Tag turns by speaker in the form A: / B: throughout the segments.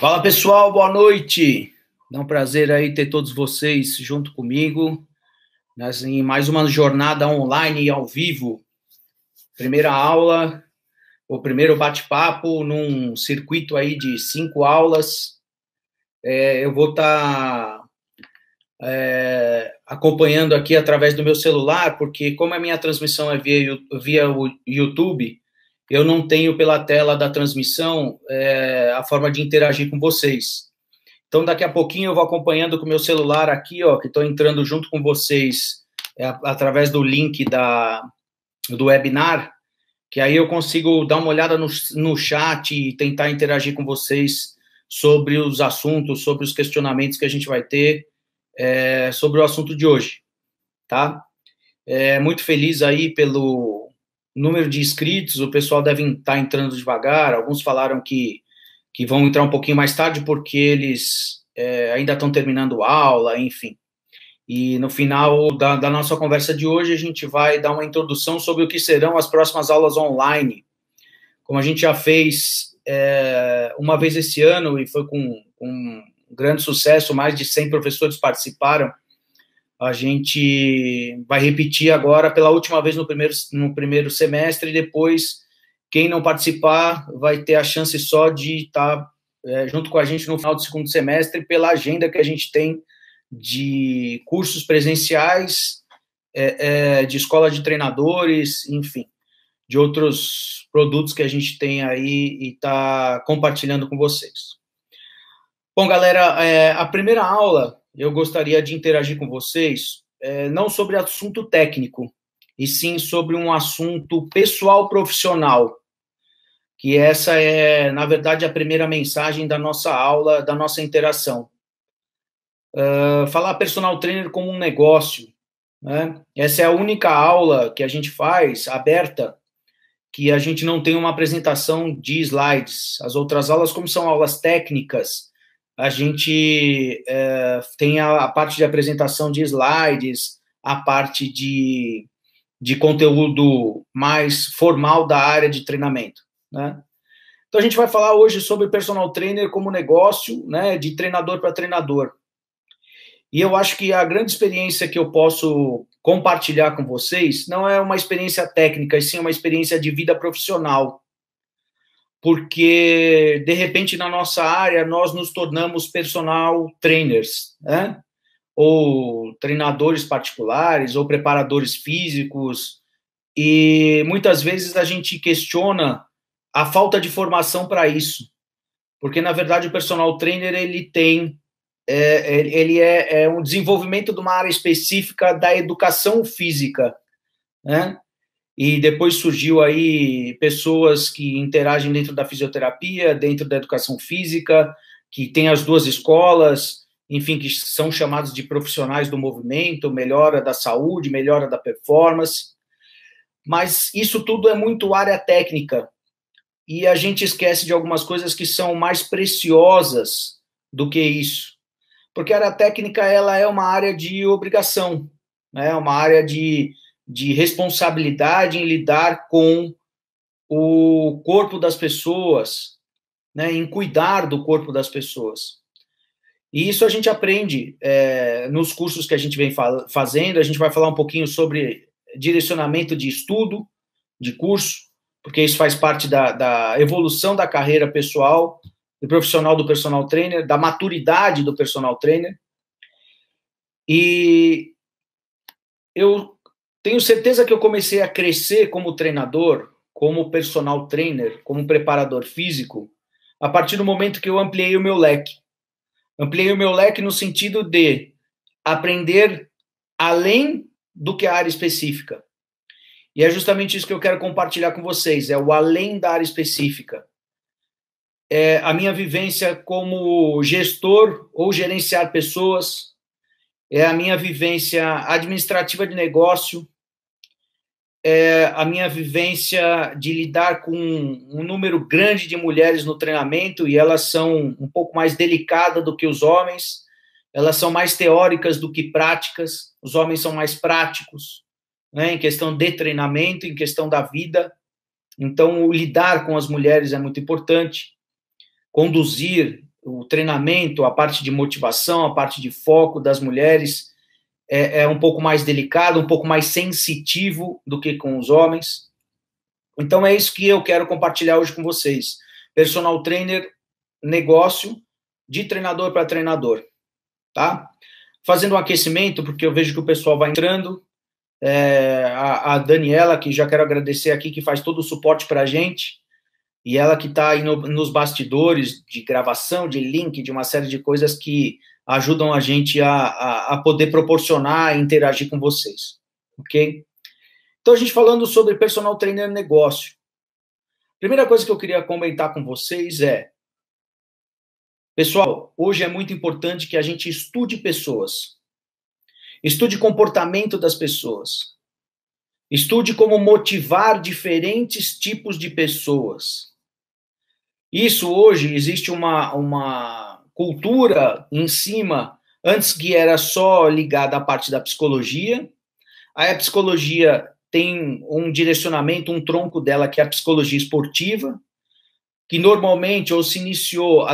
A: Fala pessoal, boa noite. É um prazer aí ter todos vocês junto comigo em mais uma jornada online e ao vivo. Primeira aula, o primeiro bate-papo num circuito aí de 5 aulas. Eu vou estar acompanhando aqui através do meu celular, porque como a minha transmissão é via o YouTube, eu não tenho pela tela da transmissão a forma de interagir com vocês. Então, daqui a pouquinho eu vou acompanhando com o meu celular aqui, ó, que estou entrando junto com vocês através do link do webinar, que aí eu consigo dar uma olhada no chat e tentar interagir com vocês sobre os assuntos, sobre os questionamentos que a gente vai ter sobre o assunto de hoje, tá? Muito feliz aí pelo número de inscritos, o pessoal deve estar entrando devagar, alguns falaram que vão entrar um pouquinho mais tarde porque eles ainda estão terminando aula, enfim. E no final da nossa conversa de hoje, a gente vai dar uma introdução sobre o que serão as próximas aulas online. Como a gente já fez uma vez esse ano, e foi com grande sucesso, mais de 100 professores participaram, a gente vai repetir agora pela última vez no primeiro semestre, e depois quem não participar vai ter a chance só de estar junto com a gente no final do segundo semestre, pela agenda que a gente tem de cursos presenciais, de escola de treinadores, enfim, de outros produtos que a gente tem aí e está compartilhando com vocês. Bom, galera, a primeira aula eu gostaria de interagir com vocês, não sobre assunto técnico, e sim sobre um assunto pessoal profissional, que essa é, na verdade, a primeira mensagem da nossa aula, da nossa interação. Falar personal trainer como um negócio, né? Essa é a única aula que a gente faz, aberta, que a gente não tem uma apresentação de slides. As outras aulas, como são aulas técnicas, a gente tem a parte de apresentação de slides, a parte de conteúdo mais formal da área de treinamento, né? Então, a gente vai falar hoje sobre personal trainer como negócio, né, de treinador para treinador. E eu acho que a grande experiência que eu posso compartilhar com vocês não é uma experiência técnica, e sim uma experiência de vida profissional. Porque, de repente, na nossa área, nós nos tornamos personal trainers, né? Ou treinadores particulares, ou preparadores físicos, e muitas vezes a gente questiona a falta de formação para isso, porque, na verdade, o personal trainer, ele tem, ele é um desenvolvimento de uma área específica da educação física, né? E depois surgiu aí pessoas que interagem dentro da fisioterapia, dentro da educação física, que tem as duas escolas, enfim, que são chamados de profissionais do movimento, melhora da saúde, melhora da performance, mas isso tudo é muito área técnica, e a gente esquece de algumas coisas que são mais preciosas do que isso, porque a área técnica, ela é uma área de obrigação, né? Uma área de responsabilidade em lidar com o corpo das pessoas, né? Em cuidar do corpo das pessoas. E isso a gente aprende nos cursos que a gente vem fazendo. A gente vai falar um pouquinho sobre direcionamento de estudo, de curso, porque isso faz parte da evolução da carreira pessoal e profissional do personal trainer, da maturidade do personal trainer. E eu tenho certeza que eu comecei a crescer como treinador, como personal trainer, como preparador físico, a partir do momento que eu ampliei o meu leque. Ampliei o meu leque no sentido de aprender além do que a área específica. E é justamente isso que eu quero compartilhar com vocês, é o além da área específica. É a minha vivência como gestor ou gerenciar pessoas, é a minha vivência administrativa de negócio, é a minha vivência de lidar com um número grande de mulheres no treinamento, e elas são um pouco mais delicadas do que os homens, elas são mais teóricas do que práticas, os homens são mais práticos, né, em questão de treinamento, em questão da vida. Então, o lidar com as mulheres é muito importante, conduzir o treinamento, a parte de motivação, a parte de foco das mulheres é um pouco mais delicado, um pouco mais sensitivo do que com os homens. Então é isso que eu quero compartilhar hoje com vocês. Personal trainer, negócio, de treinador para treinador, tá? Fazendo um aquecimento, porque eu vejo que o pessoal vai entrando. A Daniela, que já quero agradecer aqui, que faz todo o suporte para a gente, e ela que está aí nos bastidores de gravação, de link, de uma série de coisas que ajudam a gente a poder proporcionar e interagir com vocês, ok? Então, a gente falando sobre personal trainer negócio. Primeira coisa que eu queria comentar com vocês pessoal, hoje é muito importante que a gente estude pessoas. Estude comportamento das pessoas. Estude como motivar diferentes tipos de pessoas. Isso hoje existe uma cultura em cima, antes que era só ligada à parte da psicologia. Aí a psicologia tem um direcionamento, um tronco dela, que é a psicologia esportiva, que normalmente ou se iniciou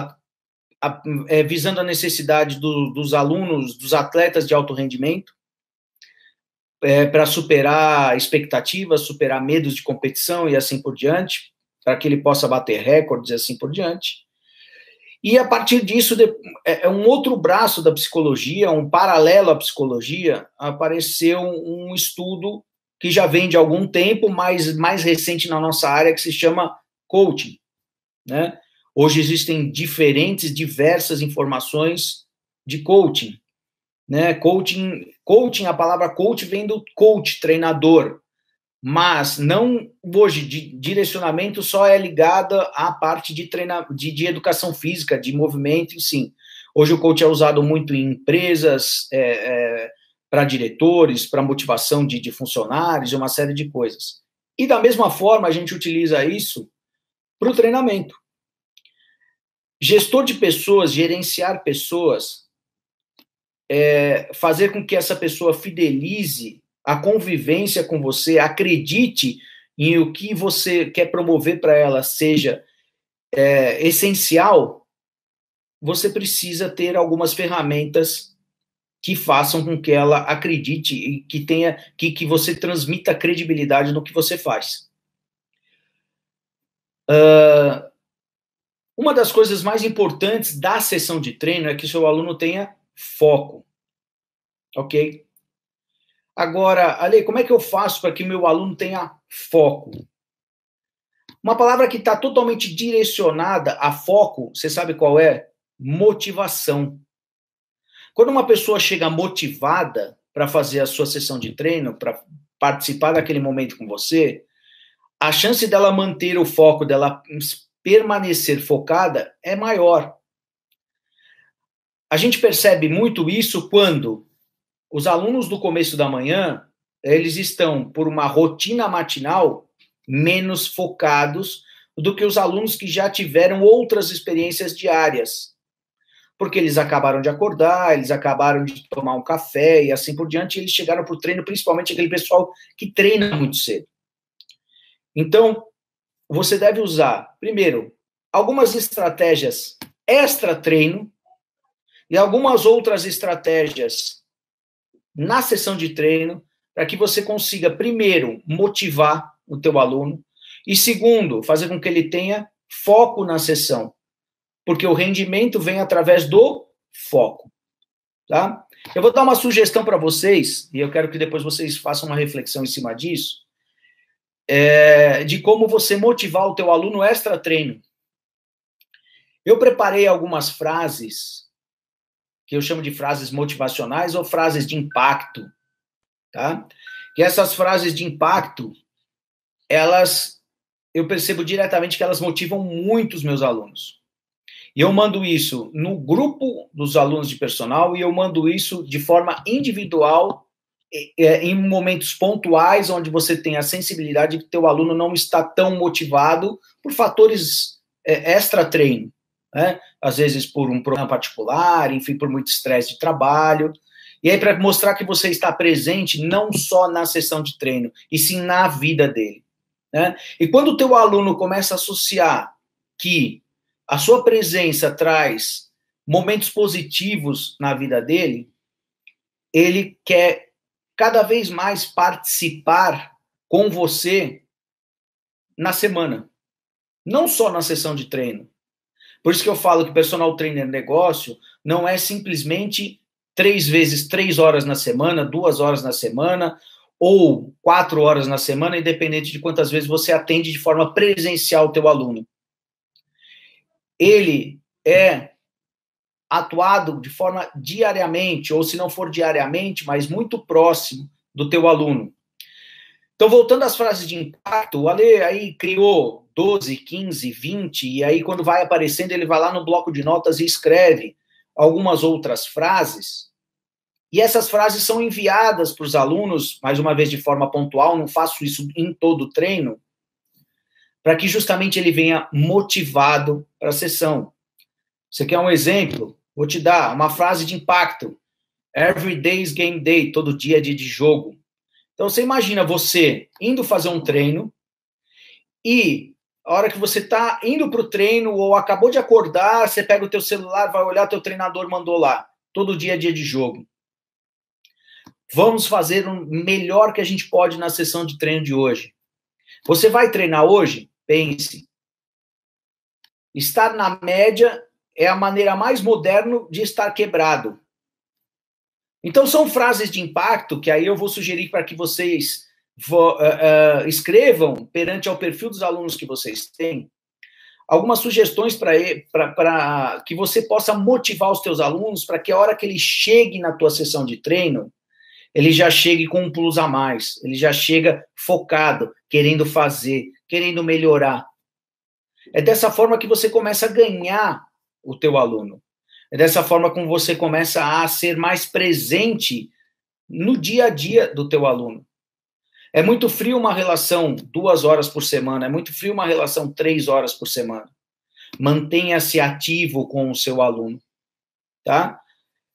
A: visando a necessidade dos alunos, dos atletas de alto rendimento, para superar expectativas, superar medos de competição e assim por diante, para que ele possa bater recordes e assim por diante. E a partir disso, um outro braço da psicologia, um paralelo à psicologia, apareceu um estudo que já vem de algum tempo, mas mais recente na nossa área, que se chama coaching, né? Hoje existem diversas informações de coaching, né? Coaching, a palavra coach vem do coach, treinador, mas não hoje direcionamento só é ligada à parte de educação física, de movimento, e sim. Hoje o coach é usado muito em empresas, para diretores, para motivação de funcionários, uma série de coisas. E da mesma forma a gente utiliza isso para o treinamento. Gestor de pessoas, gerenciar pessoas, fazer com que essa pessoa fidelize a convivência com você, acredite em o que você quer promover para ela seja essencial, você precisa ter algumas ferramentas que façam com que ela acredite e que você transmita credibilidade no que você faz. Uma das coisas mais importantes da sessão de treino é que o seu aluno tenha foco, ok? Agora, Ale, como é que eu faço para que meu aluno tenha foco? Uma palavra que está totalmente direcionada a foco, você sabe qual é? Motivação. Quando uma pessoa chega motivada para fazer a sua sessão de treino, para participar daquele momento com você, a chance dela manter o foco, dela permanecer focada, é maior. A gente percebe muito isso quando os alunos do começo da manhã, eles estão, por uma rotina matinal, menos focados do que os alunos que já tiveram outras experiências diárias. Porque eles acabaram de acordar, eles acabaram de tomar um café e assim por diante, e eles chegaram para o treino, principalmente aquele pessoal que treina muito cedo. Então, você deve usar, primeiro, algumas estratégias extra-treino e algumas outras estratégias na sessão de treino para que você consiga, primeiro, motivar o teu aluno e, segundo, fazer com que ele tenha foco na sessão, porque o rendimento vem através do foco, tá? Eu vou dar uma sugestão para vocês, e eu quero que depois vocês façam uma reflexão em cima disso, de como você motivar o teu aluno extra-treino. Eu preparei algumas frases, que eu chamo de frases motivacionais ou frases de impacto, tá? Que essas frases de impacto, eu percebo diretamente que elas motivam muito os meus alunos. E eu mando isso no grupo dos alunos de personal e eu mando isso de forma individual, em momentos pontuais, onde você tem a sensibilidade de que teu aluno não está tão motivado por fatores extra-treino, né? Às vezes por um problema particular, enfim, por muito estresse de trabalho. E aí, para mostrar que você está presente não só na sessão de treino, e sim na vida dele, né? E quando o teu aluno começa a associar que a sua presença traz momentos positivos na vida dele, ele quer cada vez mais participar com você na semana, não só na sessão de treino. Por isso que eu falo que personal trainer negócio não é simplesmente 3 vezes 3 horas na semana, 2 horas na semana, ou 4 horas na semana, independente de quantas vezes você atende de forma presencial o teu aluno. Ele é atuado de forma diariamente, ou se não for diariamente, mas muito próximo do teu aluno. Então, voltando às frases de impacto, o Ale aí criou 12, 15, 20, e aí quando vai aparecendo, ele vai lá no bloco de notas e escreve algumas outras frases, e essas frases são enviadas para os alunos, mais uma vez de forma pontual, não faço isso em todo o treino, para que justamente ele venha motivado para a sessão. Você quer um exemplo? Vou te dar uma frase de impacto. Every day is game day, todo dia é dia de jogo. Então, você imagina você indo fazer um treino e a hora que você está indo para o treino ou acabou de acordar, você pega o teu celular, vai olhar, teu treinador mandou lá. Todo dia é dia de jogo. Vamos fazer o melhor que a gente pode na sessão de treino de hoje. Você vai treinar hoje? Pense. Estar na média é a maneira mais moderna de estar quebrado. Então, são frases de impacto que aí eu vou sugerir para que vocês escrevam perante ao perfil dos alunos que vocês têm, algumas sugestões para que você possa motivar os teus alunos para que a hora que ele chegue na tua sessão de treino, ele já chegue com um plus a mais, ele já chega focado, querendo fazer, querendo melhorar. É dessa forma que você começa a ganhar o teu aluno. É dessa forma como você começa a ser mais presente no dia a dia do teu aluno. É muito frio uma relação 2 horas por semana, é muito frio uma relação 3 horas por semana. Mantenha-se ativo com o seu aluno, tá?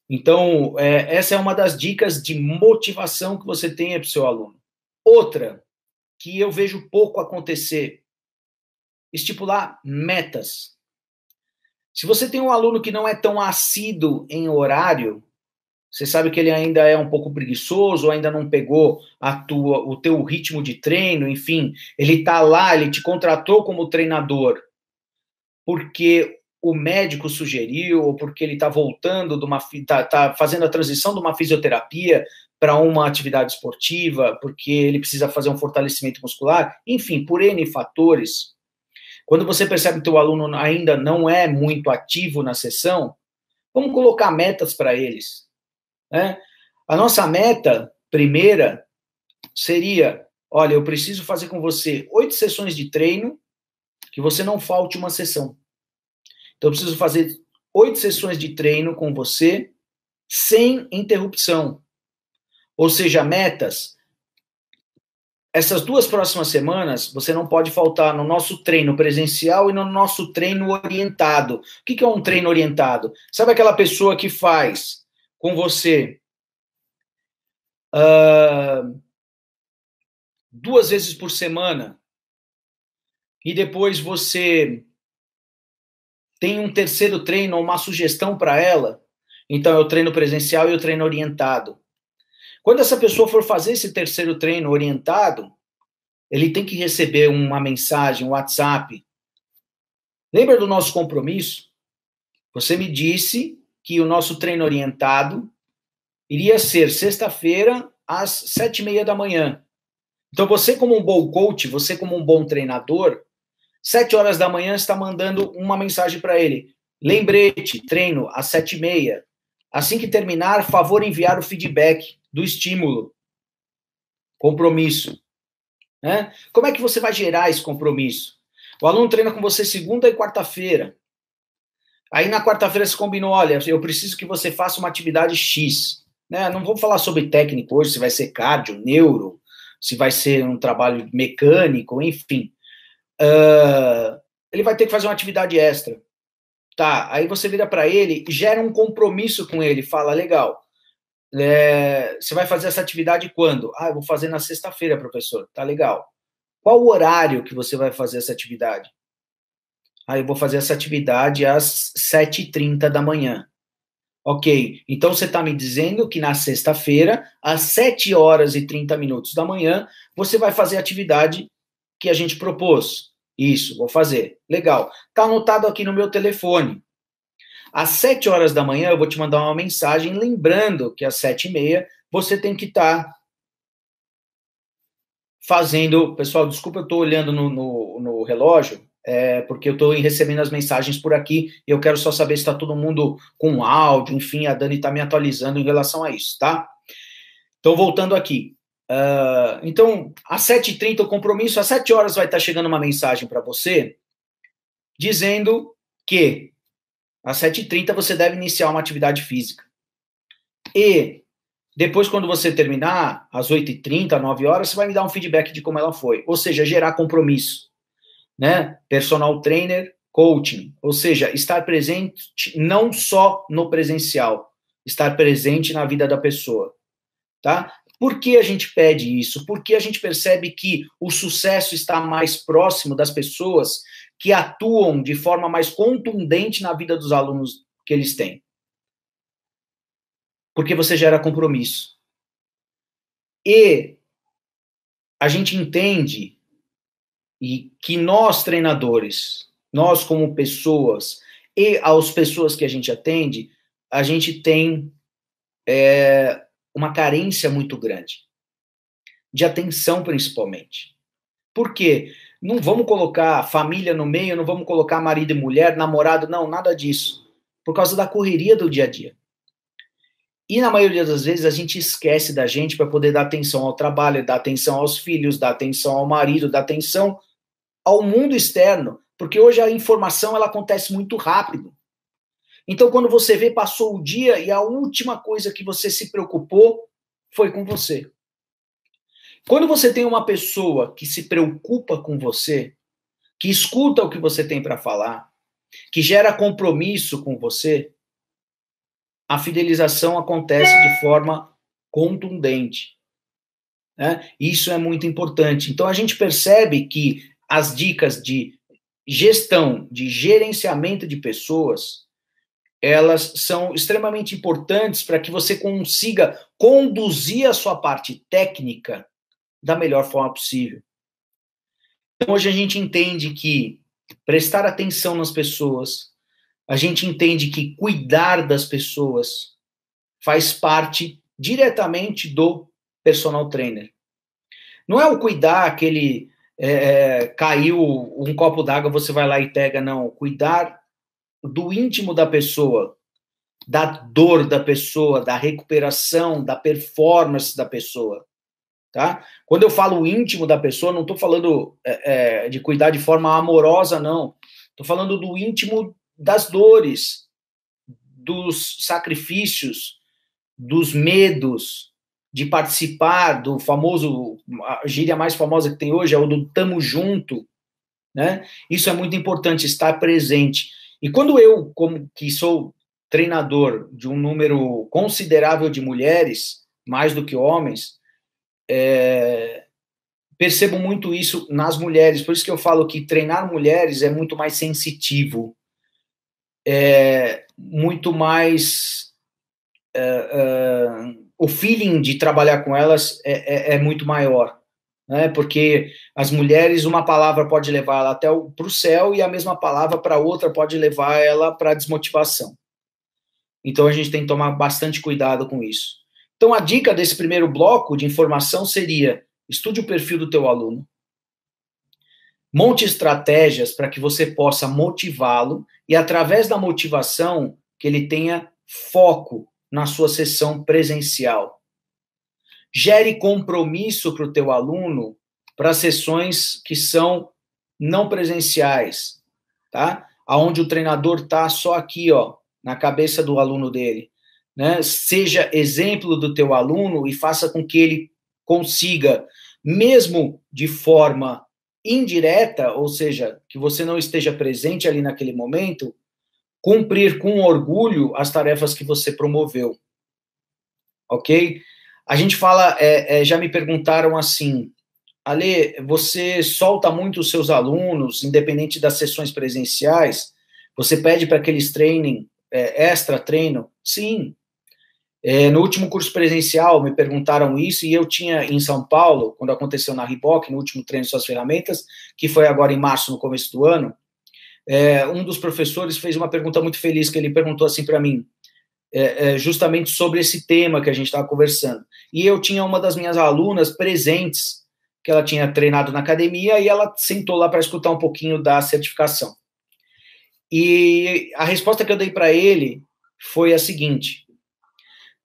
A: Então, essa é uma das dicas de motivação que você tem para o seu aluno. Outra, que eu vejo pouco acontecer, estipular metas. Se você tem um aluno que não é tão assíduo em horário, você sabe que ele ainda é um pouco preguiçoso, ainda não pegou o teu ritmo de treino, enfim, ele está lá, ele te contratou como treinador porque o médico sugeriu, ou porque ele está voltando, tá fazendo a transição de uma fisioterapia para uma atividade esportiva, porque ele precisa fazer um fortalecimento muscular, enfim, por N fatores. Quando você percebe que o teu aluno ainda não é muito ativo na sessão, vamos colocar metas para eles, né? A nossa meta primeira seria, olha, eu preciso fazer com você 8 sessões de treino, que você não falte uma sessão. Então, eu preciso fazer 8 sessões de treino com você, sem interrupção. Ou seja, metas. Essas 2 próximas semanas, você não pode faltar no nosso treino presencial e no nosso treino orientado. O que é um treino orientado? Sabe aquela pessoa que faz com você 2 vezes por semana e depois você tem um terceiro treino ou uma sugestão para ela? Então, é o treino presencial e o treino orientado. Quando essa pessoa for fazer esse terceiro treino orientado, ele tem que receber uma mensagem, um WhatsApp. Lembra do nosso compromisso? Você me disse que o nosso treino orientado iria ser sexta-feira às 7h30 da manhã. Então, você como um bom coach, você como um bom treinador, 7 horas da manhã está mandando uma mensagem para ele. Lembrete, treino às 7h30. Assim que terminar, favor enviar o feedback do estímulo. Compromisso. Né? Como é que você vai gerar esse compromisso? O aluno treina com você segunda e quarta-feira. Aí na quarta-feira você combinou, olha, eu preciso que você faça uma atividade X. Né? Não vou falar sobre técnico hoje, se vai ser cardio, neuro, se vai ser um trabalho mecânico, enfim. Ele vai ter que fazer uma atividade extra. Tá, aí você vira para ele, gera um compromisso com ele, fala, legal, você vai fazer essa atividade quando? Ah, eu vou fazer na sexta-feira, professor. Tá legal. Qual o horário que você vai fazer essa atividade? Aí eu vou fazer essa atividade às 7h30 da manhã. Ok, então você está me dizendo que na sexta-feira, às 7h30 da manhã, você vai fazer a atividade que a gente propôs. Isso, vou fazer. Legal. Está anotado aqui no meu telefone. Às 7 horas da manhã, eu vou te mandar uma mensagem lembrando que às 7h30 você tem que estar fazendo... Pessoal, desculpa, eu estou olhando no relógio, porque eu estou recebendo as mensagens por aqui e eu quero só saber se está todo mundo com áudio, enfim, a Dani está me atualizando em relação a isso, tá? Então, voltando aqui. Então, às 7h30 o compromisso, às 7 horas vai estar chegando uma mensagem para você dizendo que às 7h30 você deve iniciar uma atividade física. E depois, quando você terminar, às 8h30, 9 horas, você vai me dar um feedback de como ela foi. Ou seja, gerar compromisso. Né? Personal trainer, coaching. Ou seja, estar presente não só no presencial, estar presente na vida da pessoa. Tá? Por que a gente pede isso? Porque a gente percebe que o sucesso está mais próximo das pessoas que atuam de forma mais contundente na vida dos alunos que eles têm. Porque você gera compromisso. E a gente entende que nós, treinadores, nós como pessoas, e as pessoas que a gente atende, a gente tem uma carência muito grande. De atenção, principalmente. Por quê? Não vamos colocar família no meio, não vamos colocar marido e mulher, namorado, não, nada disso. Por causa da correria do dia a dia. E na maioria das vezes a gente esquece da gente para poder dar atenção ao trabalho, dar atenção aos filhos, dar atenção ao marido, dar atenção ao mundo externo, porque hoje a informação ela acontece muito rápido. Então, quando você vê, passou o dia e a última coisa que você se preocupou foi com você. Quando você tem uma pessoa que se preocupa com você, que escuta o que você tem para falar, que gera compromisso com você, a fidelização acontece de forma contundente. Né? Isso é muito importante. Então, a gente percebe que as dicas de gestão, de gerenciamento de pessoas, elas são extremamente importantes para que você consiga conduzir a sua parte técnica da melhor forma possível. Então, hoje a gente entende que prestar atenção nas pessoas, a gente entende que cuidar das pessoas faz parte diretamente do personal trainer. Não é o cuidar aquele... caiu um copo d'água, você vai lá e pega, não. Cuidar do íntimo da pessoa, da dor da pessoa, da recuperação, da performance da pessoa. Tá? Quando eu falo íntimo da pessoa, não estou falando de cuidar de forma amorosa, não. Estou falando do íntimo das dores, dos sacrifícios, dos medos, de participar do famoso, a gíria mais famosa que tem hoje é o do tamo junto, né? Isso é muito importante, estar presente. E quando eu, como que sou treinador de um número considerável de mulheres, mais do que homens, percebo muito isso nas mulheres, por isso que eu falo que treinar mulheres é muito mais sensitivo, muito mais... o feeling de trabalhar com elas é muito maior, né? Porque as mulheres, uma palavra pode levar ela até para o céu e a mesma palavra para outra pode levar ela para a desmotivação. Então a gente tem que tomar bastante cuidado com isso. Então a dica desse primeiro bloco de informação seria: estude o perfil do teu aluno, monte estratégias para que você possa motivá-lo e através da motivação que ele tenha foco na sua sessão presencial. Gere compromisso para o teu aluno para sessões que são não presenciais, tá? Onde o treinador está só aqui, ó, na cabeça do aluno dele. Né? Seja exemplo do teu aluno e faça com que ele consiga, mesmo de forma indireta, ou seja, que você não esteja presente ali naquele momento, cumprir com orgulho as tarefas que você promoveu. Ok? A gente fala, já me perguntaram assim, Ale, você solta muito os seus alunos, independente das sessões presenciais, você pede para que eles treinem, extra treino? Sim. No último curso presencial, me perguntaram isso, e eu tinha em São Paulo, quando aconteceu na Reebok, no último treino de suas ferramentas, que foi agora em março, no começo do ano, um dos professores fez uma pergunta muito feliz, que ele perguntou assim para mim, justamente sobre esse tema que a gente estava conversando. E eu tinha uma das minhas alunas presentes, que ela tinha treinado na academia, e ela sentou lá para escutar um pouquinho da certificação. E a resposta que eu dei para ele foi a seguinte: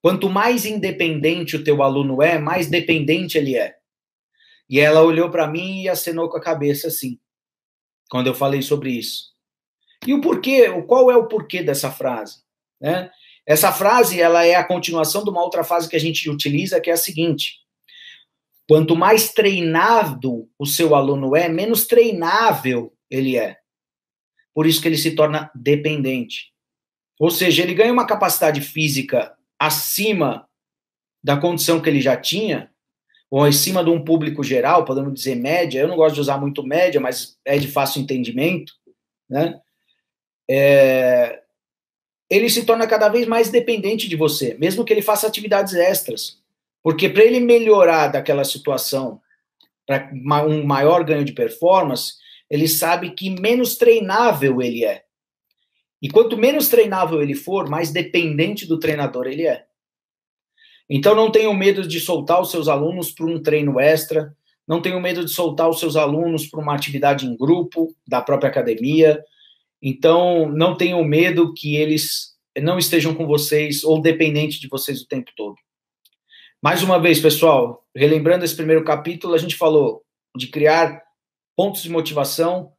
A: quanto mais independente o teu aluno é, mais dependente ele é. E ela olhou para mim e acenou com a cabeça assim, quando eu falei sobre isso. E o porquê? Qual é o porquê dessa frase? Né? Essa frase, ela é a continuação de uma outra frase que a gente utiliza, que é a seguinte: quanto mais treinado o seu aluno é, menos treinável ele é. Por isso que ele se torna dependente. Ou seja, ele ganha uma capacidade física acima da condição que ele já tinha, ou acima de um público geral, podemos dizer média. Eu não gosto de usar muito média, mas é de fácil entendimento, né? Ele se torna cada vez mais dependente de você, mesmo que ele faça atividades extras. Porque para ele melhorar daquela situação, para um maior ganho de performance, ele sabe que menos treinável ele é. E quanto menos treinável ele for, mais dependente do treinador ele é. Então não tenham medo de soltar os seus alunos para um treino extra, não tenham medo de soltar os seus alunos para uma atividade em grupo da própria academia. Então não tenham medo que eles não estejam com vocês ou dependentes de vocês o tempo todo. Mais uma vez, pessoal, relembrando esse primeiro capítulo, a gente falou de criar pontos de motivação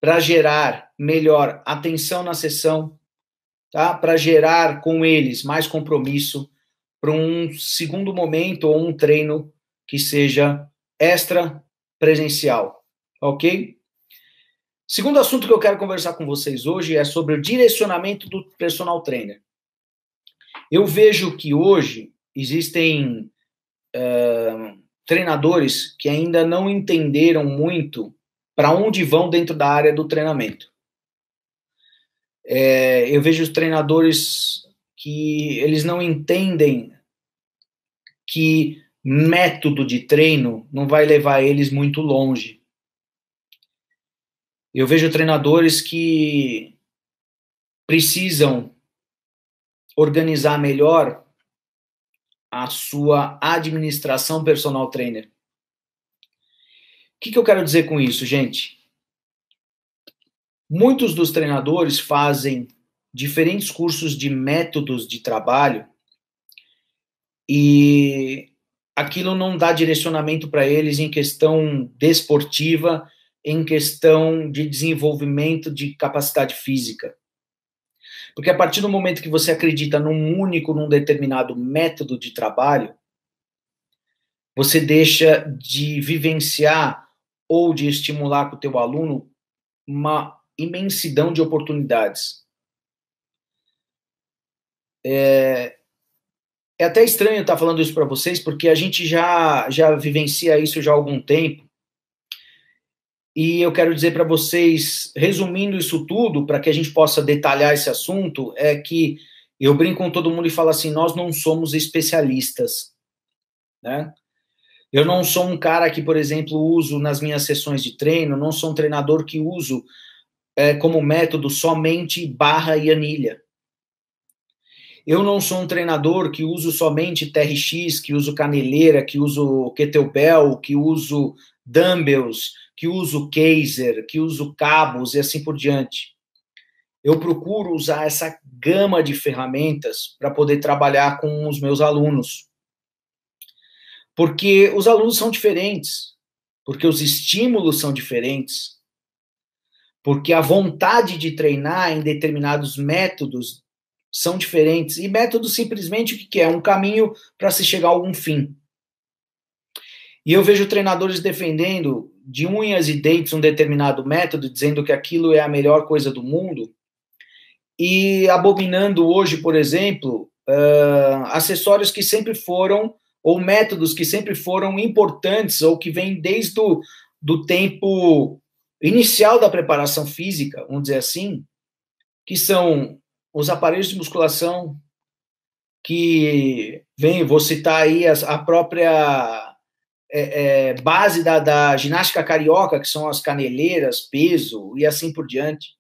A: para gerar melhor atenção na sessão, tá? Para gerar com eles mais compromisso para um segundo momento ou um treino que seja extra presencial, ok? Segundo assunto que eu quero conversar com vocês hoje é sobre o direcionamento do personal trainer. Eu vejo que hoje existem treinadores que ainda não entenderam muito para onde vão dentro da área do treinamento. Eu vejo os treinadores que eles não entendem que método de treino não vai levar eles muito longe. Eu vejo treinadores que precisam organizar melhor a sua administração personal trainer. O que eu quero dizer com isso, gente? Muitos dos treinadores fazem diferentes cursos de métodos de trabalho e aquilo não dá direcionamento para eles em questão desportiva, em questão de desenvolvimento de capacidade física. Porque a partir do momento que você acredita num determinado método de trabalho, você deixa de vivenciar ou de estimular com o teu aluno uma imensidão de oportunidades. É até estranho estar falando isso para vocês, porque a gente já vivencia isso já há algum tempo. E eu quero dizer para vocês, resumindo isso tudo, para que a gente possa detalhar esse assunto, é que eu brinco com todo mundo e falo assim, nós não somos especialistas, né? Eu não sou um cara que, por exemplo, uso nas minhas sessões de treino, não sou um treinador que uso como método somente barra e anilha. Eu não sou um treinador que uso somente TRX, que uso caneleira, que uso kettlebell, que uso dumbbells, que uso Kaiser, que uso cabos e assim por diante. Eu procuro usar essa gama de ferramentas para poder trabalhar com os meus alunos. Porque os alunos são diferentes, porque os estímulos são diferentes, porque a vontade de treinar em determinados métodos são diferentes. E método simplesmente o que é? Um caminho para se chegar a algum fim. E eu vejo treinadores defendendo de unhas e dentes um determinado método, dizendo que aquilo é a melhor coisa do mundo, e abominando hoje, por exemplo, acessórios que sempre foram ou métodos que sempre foram importantes, ou que vêm desde o do tempo inicial da preparação física, vamos dizer assim, que são os aparelhos de musculação, que vou citar aí a própria base da ginástica carioca, que são as caneleiras, peso e assim por diante.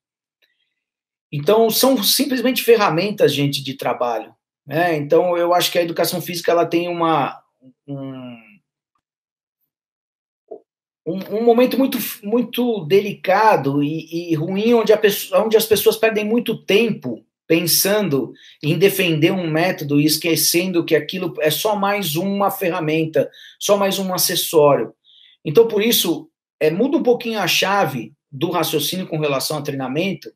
A: Então, são simplesmente ferramentas, gente, de trabalho, né? Então, eu acho que a educação física ela tem um momento muito delicado e ruim, onde as pessoas perdem muito tempo pensando em defender um método e esquecendo que aquilo é só mais uma ferramenta, só mais um acessório. Então, por isso, muda um pouquinho a chave do raciocínio com relação ao treinamento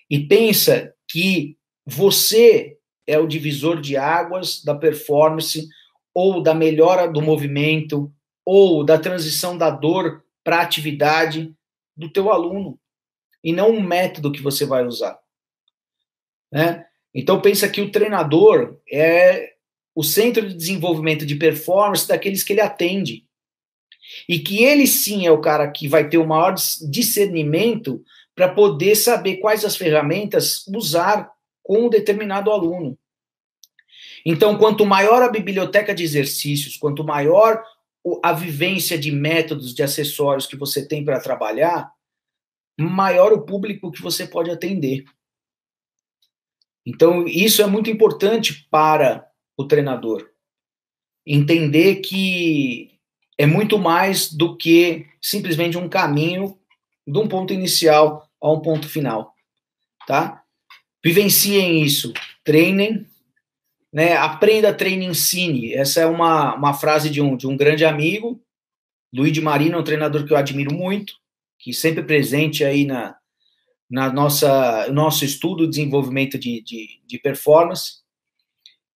A: e pensa que você é o divisor de águas da performance ou da melhora do movimento ou da transição da dor para a atividade do teu aluno, e não um método que você vai usar. Né? Então, pensa que o treinador é o centro de desenvolvimento de performance daqueles que ele atende. E que ele sim é o cara que vai ter o maior discernimento para poder saber quais as ferramentas usar com um determinado aluno. Então, quanto maior a biblioteca de exercícios, quanto maior a vivência de métodos, de acessórios que você tem para trabalhar, maior o público que você pode atender. Então, isso é muito importante para o treinador. Entender que é muito mais do que simplesmente um caminho de um ponto inicial a um ponto final, tá? Vivenciem isso, treinem, né? Aprenda, treine, ensine. Essa é uma frase de um grande amigo, Luigi Marino, um treinador que eu admiro muito, que sempre presente aí na nosso estudo, desenvolvimento de performance.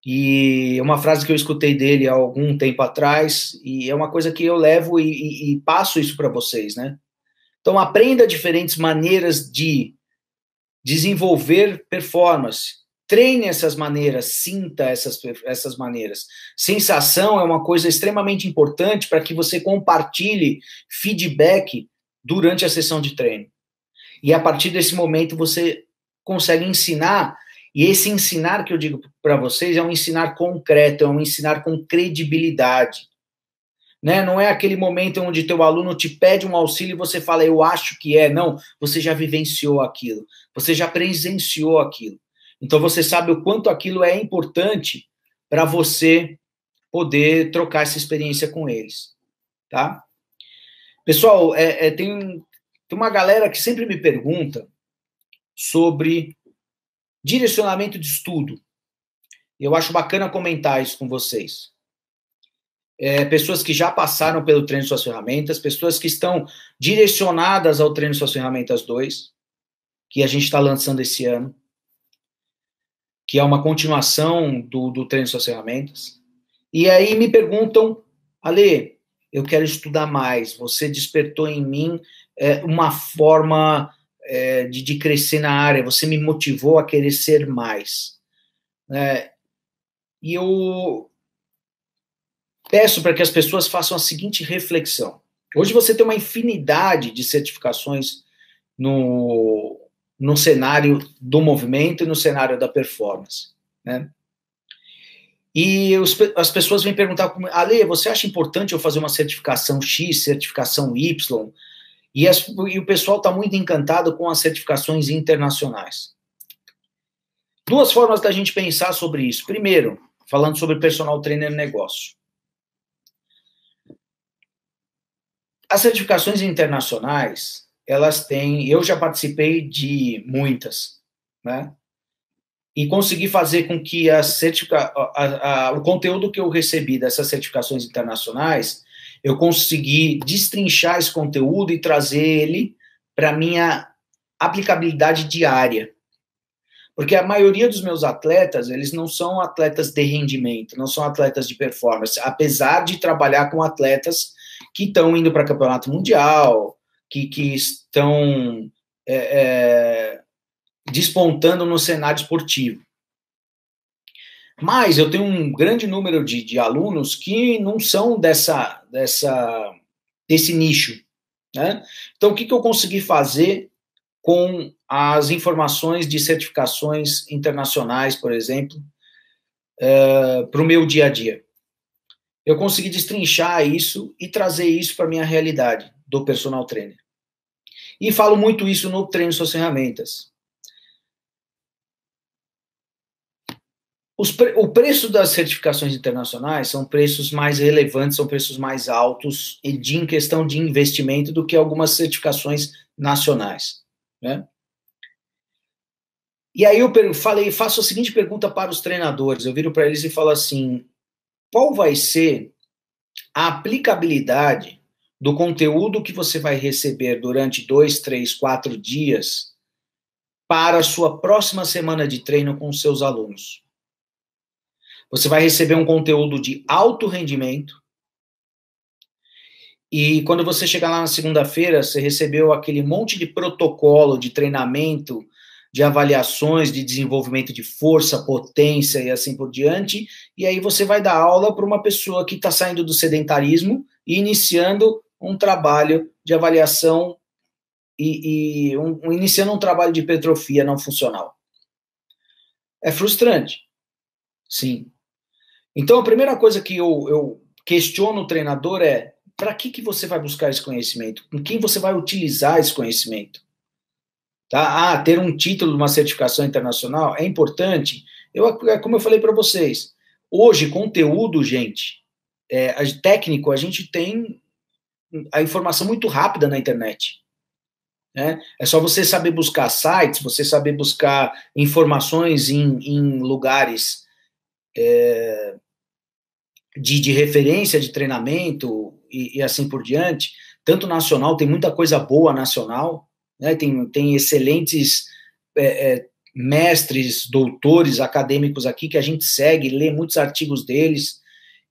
A: E uma frase que eu escutei dele há algum tempo atrás, e é uma coisa que eu levo e passo isso para vocês, né? Então, aprenda diferentes maneiras de desenvolver performance. Treine essas maneiras, sinta essas maneiras. Sensação é uma coisa extremamente importante para que você compartilhe feedback durante a sessão de treino. E a partir desse momento você consegue ensinar, e esse ensinar que eu digo para vocês é um ensinar concreto, é um ensinar com credibilidade. Né? Não é aquele momento onde teu aluno te pede um auxílio e você fala, eu acho que é. Não, você já vivenciou aquilo, você já presenciou aquilo. Então você sabe o quanto aquilo é importante para você poder trocar essa experiência com eles. Tá? Pessoal, tem uma galera que sempre me pergunta sobre direcionamento de estudo. Eu acho bacana comentar isso com vocês. Pessoas que já passaram pelo treino de suas ferramentas, pessoas que estão direcionadas ao treino de suas ferramentas 2, que a gente está lançando esse ano, que é uma continuação do treino de suas ferramentas. E aí me perguntam, Ale, eu quero estudar mais, você despertou em mim uma forma de crescer na área, você me motivou a querer ser mais. E eu peço para que as pessoas façam a seguinte reflexão. Hoje você tem uma infinidade de certificações no cenário do movimento e no cenário da performance, né? E as pessoas vêm perguntar, Ale, você acha importante eu fazer uma certificação X, certificação Y? E o pessoal está muito encantado com as certificações internacionais. Duas formas da gente pensar sobre isso. Primeiro, falando sobre personal trainer negócio. As certificações internacionais, elas têm, eu já participei de muitas, né? E consegui fazer com que o conteúdo que eu recebi dessas certificações internacionais, eu consegui destrinchar esse conteúdo e trazer ele para a minha aplicabilidade diária. Porque a maioria dos meus atletas, eles não são atletas de rendimento, não são atletas de performance, apesar de trabalhar com atletas que estão indo para campeonato mundial, que estão despontando no cenário esportivo. Mas eu tenho um grande número de alunos que não são desse nicho, né? Então, o que eu consegui fazer com as informações de certificações internacionais, por exemplo, para o meu dia a dia? Eu consegui destrinchar isso e trazer isso para a minha realidade do personal trainer. E falo muito isso no Treino Suas Ferramentas. O preço das certificações internacionais são preços mais relevantes, são preços mais altos em questão de investimento do que algumas certificações nacionais, né? E aí eu faço a seguinte pergunta para os treinadores, eu viro para eles e falo assim, qual vai ser a aplicabilidade do conteúdo que você vai receber durante 2, 3, 4 dias para a sua próxima semana de treino com os seus alunos? Você vai receber um conteúdo de alto rendimento e quando você chegar lá na segunda-feira, você recebeu aquele monte de protocolo de treinamento, de avaliações, de desenvolvimento de força, potência e assim por diante, e aí você vai dar aula para uma pessoa que está saindo do sedentarismo e iniciando um trabalho de avaliação iniciando um trabalho de hipertrofia não funcional. É frustrante, sim. Então, a primeira coisa que eu questiono o treinador é para que você vai buscar esse conhecimento? Com quem você vai utilizar esse conhecimento? Tá? Ter um título, uma certificação internacional é importante. Como eu falei para vocês, hoje, conteúdo, gente, técnico, a gente tem a informação muito rápida na internet. Né? É só você saber buscar sites, você saber buscar informações em lugares de referência de treinamento e assim por diante. Tanto nacional, tem muita coisa boa nacional, né? Tem excelentes mestres, doutores, acadêmicos aqui que a gente segue, lê muitos artigos deles,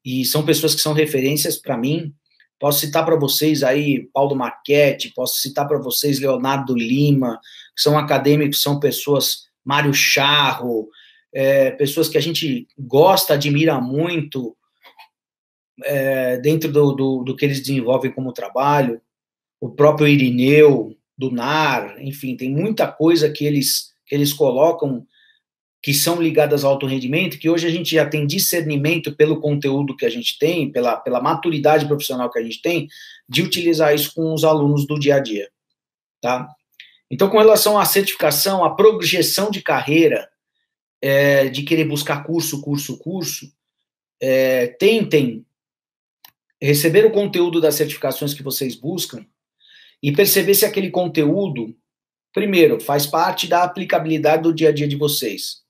A: e são pessoas que são referências para mim. Posso citar para vocês aí Paulo Marchetti, posso citar para vocês Leonardo Lima, que são acadêmicos, são pessoas, Mário Charro, pessoas que a gente gosta, admira muito, dentro do que eles desenvolvem como trabalho, o próprio Irineu, do NAR, enfim, tem muita coisa que eles colocam que são ligadas ao alto rendimento, que hoje a gente já tem discernimento pelo conteúdo que a gente tem, pela maturidade profissional que a gente tem, de utilizar isso com os alunos do dia a dia, tá? Então, com relação à certificação, à projeção de carreira, de querer buscar curso, tentem receber o conteúdo das certificações que vocês buscam e perceber se aquele conteúdo, primeiro, faz parte da aplicabilidade do dia a dia de vocês.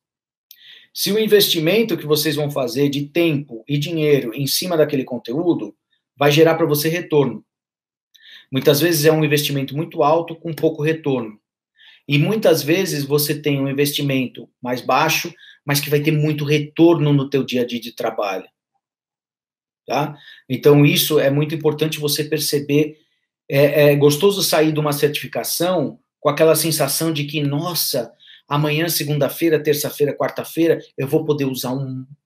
A: Se o investimento que vocês vão fazer de tempo e dinheiro em cima daquele conteúdo vai gerar para você retorno. Muitas vezes é um investimento muito alto com pouco retorno. E muitas vezes você tem um investimento mais baixo, mas que vai ter muito retorno no teu dia a dia de trabalho. Tá? Então, isso é muito importante você perceber. É gostoso sair de uma certificação com aquela sensação de que, nossa, amanhã, segunda-feira, terça-feira, quarta-feira, eu vou poder usar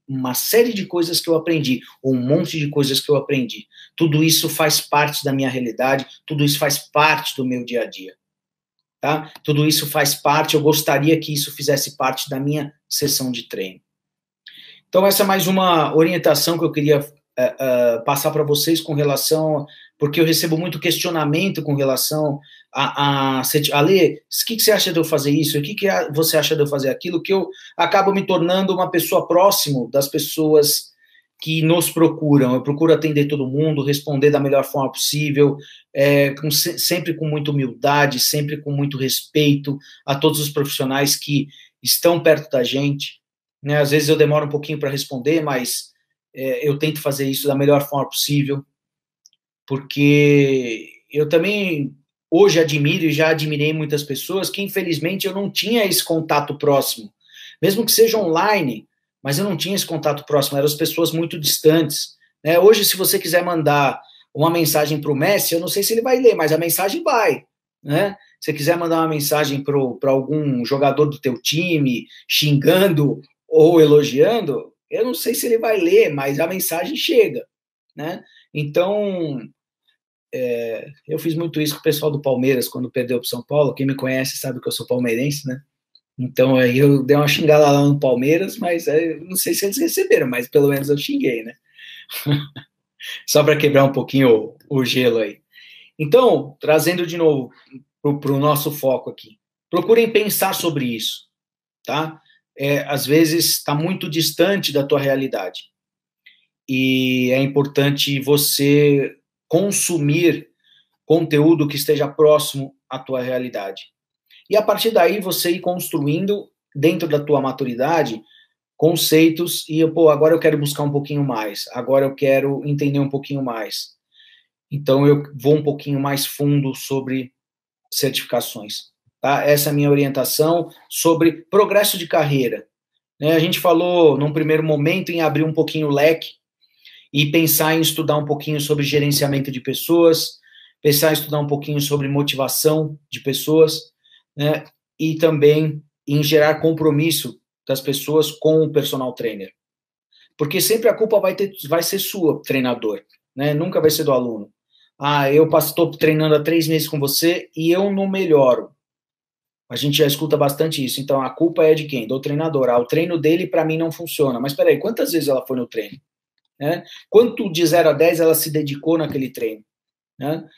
A: uma série de coisas que eu aprendi, ou um monte de coisas que eu aprendi. Tudo isso faz parte da minha realidade, tudo isso faz parte do meu dia a dia. Tá? Tudo isso faz parte, eu gostaria que isso fizesse parte da minha sessão de treino. Então, essa é mais uma orientação que eu queria passar para vocês com relação, porque eu recebo muito questionamento com relação a Lê, o que você acha de eu fazer isso? O que você acha de eu fazer aquilo? Que eu acabo me tornando uma pessoa próximo das pessoas que nos procuram. Eu procuro atender todo mundo, responder da melhor forma possível, sempre com muita humildade, sempre com muito respeito a todos os profissionais que estão perto da gente. Né? Às vezes eu demoro um pouquinho para responder, mas eu tento fazer isso da melhor forma possível, porque eu também hoje admiro e já admirei muitas pessoas que, infelizmente, eu não tinha esse contato próximo, mesmo que seja online, mas eu não tinha esse contato próximo, eram as pessoas muito distantes. Né? Hoje, se você quiser mandar uma mensagem para o Messi, eu não sei se ele vai ler, mas a mensagem vai. Né? Se você quiser mandar uma mensagem para algum jogador do teu time, xingando ou elogiando, eu não sei se ele vai ler, mas a mensagem chega, né? Então, eu fiz muito isso com o pessoal do Palmeiras quando perdeu para o São Paulo. Quem me conhece sabe que eu sou palmeirense, né? Então aí eu dei uma xingada lá no Palmeiras, mas não sei se eles receberam, mas pelo menos eu xinguei, né? Só para quebrar um pouquinho o gelo aí. Então, trazendo de novo para o nosso foco aqui, procurem pensar sobre isso, tá? Às vezes está muito distante da tua realidade e é importante você consumir conteúdo que esteja próximo à tua realidade. E a partir daí você ir construindo dentro da tua maturidade conceitos e, pô, agora eu quero buscar um pouquinho mais, agora eu quero entender um pouquinho mais. Então eu vou um pouquinho mais fundo sobre certificações, tá? Essa é a minha orientação sobre progresso de carreira. Né? A gente falou num primeiro momento em abrir um pouquinho o leque e pensar em estudar um pouquinho sobre gerenciamento de pessoas, pensar em estudar um pouquinho sobre motivação de pessoas, né? E também em gerar compromisso das pessoas com o personal trainer. Porque sempre a culpa vai ser sua, treinador, né? Nunca vai ser do aluno. Ah, eu estou treinando há 3 meses com você e eu não melhoro. A gente já escuta bastante isso. Então, a culpa é de quem? Do treinador. Ah, o treino dele, para mim, não funciona. Mas, peraí, quantas vezes ela foi no treino? Né? Quanto de 0 a 10 ela se dedicou naquele treino? Né?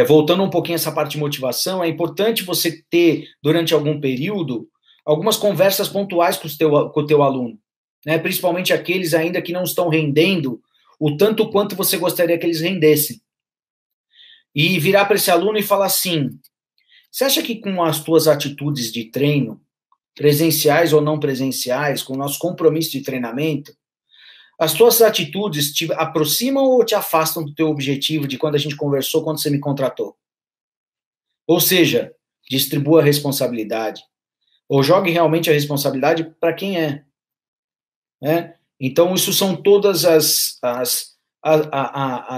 A: Voltando um pouquinho a essa parte de motivação, é importante você ter, durante algum período, algumas conversas pontuais com o teu aluno, né? Principalmente aqueles ainda que não estão rendendo o tanto quanto você gostaria que eles rendessem. E virar para esse aluno e falar assim, você acha que com as tuas atitudes de treino, presenciais ou não presenciais, com o nosso compromisso de treinamento, as tuas atitudes te aproximam ou te afastam do teu objetivo de quando a gente conversou, quando você me contratou? Ou seja, distribua a responsabilidade. Ou jogue realmente a responsabilidade para quem é. Né? Então, isso são todas as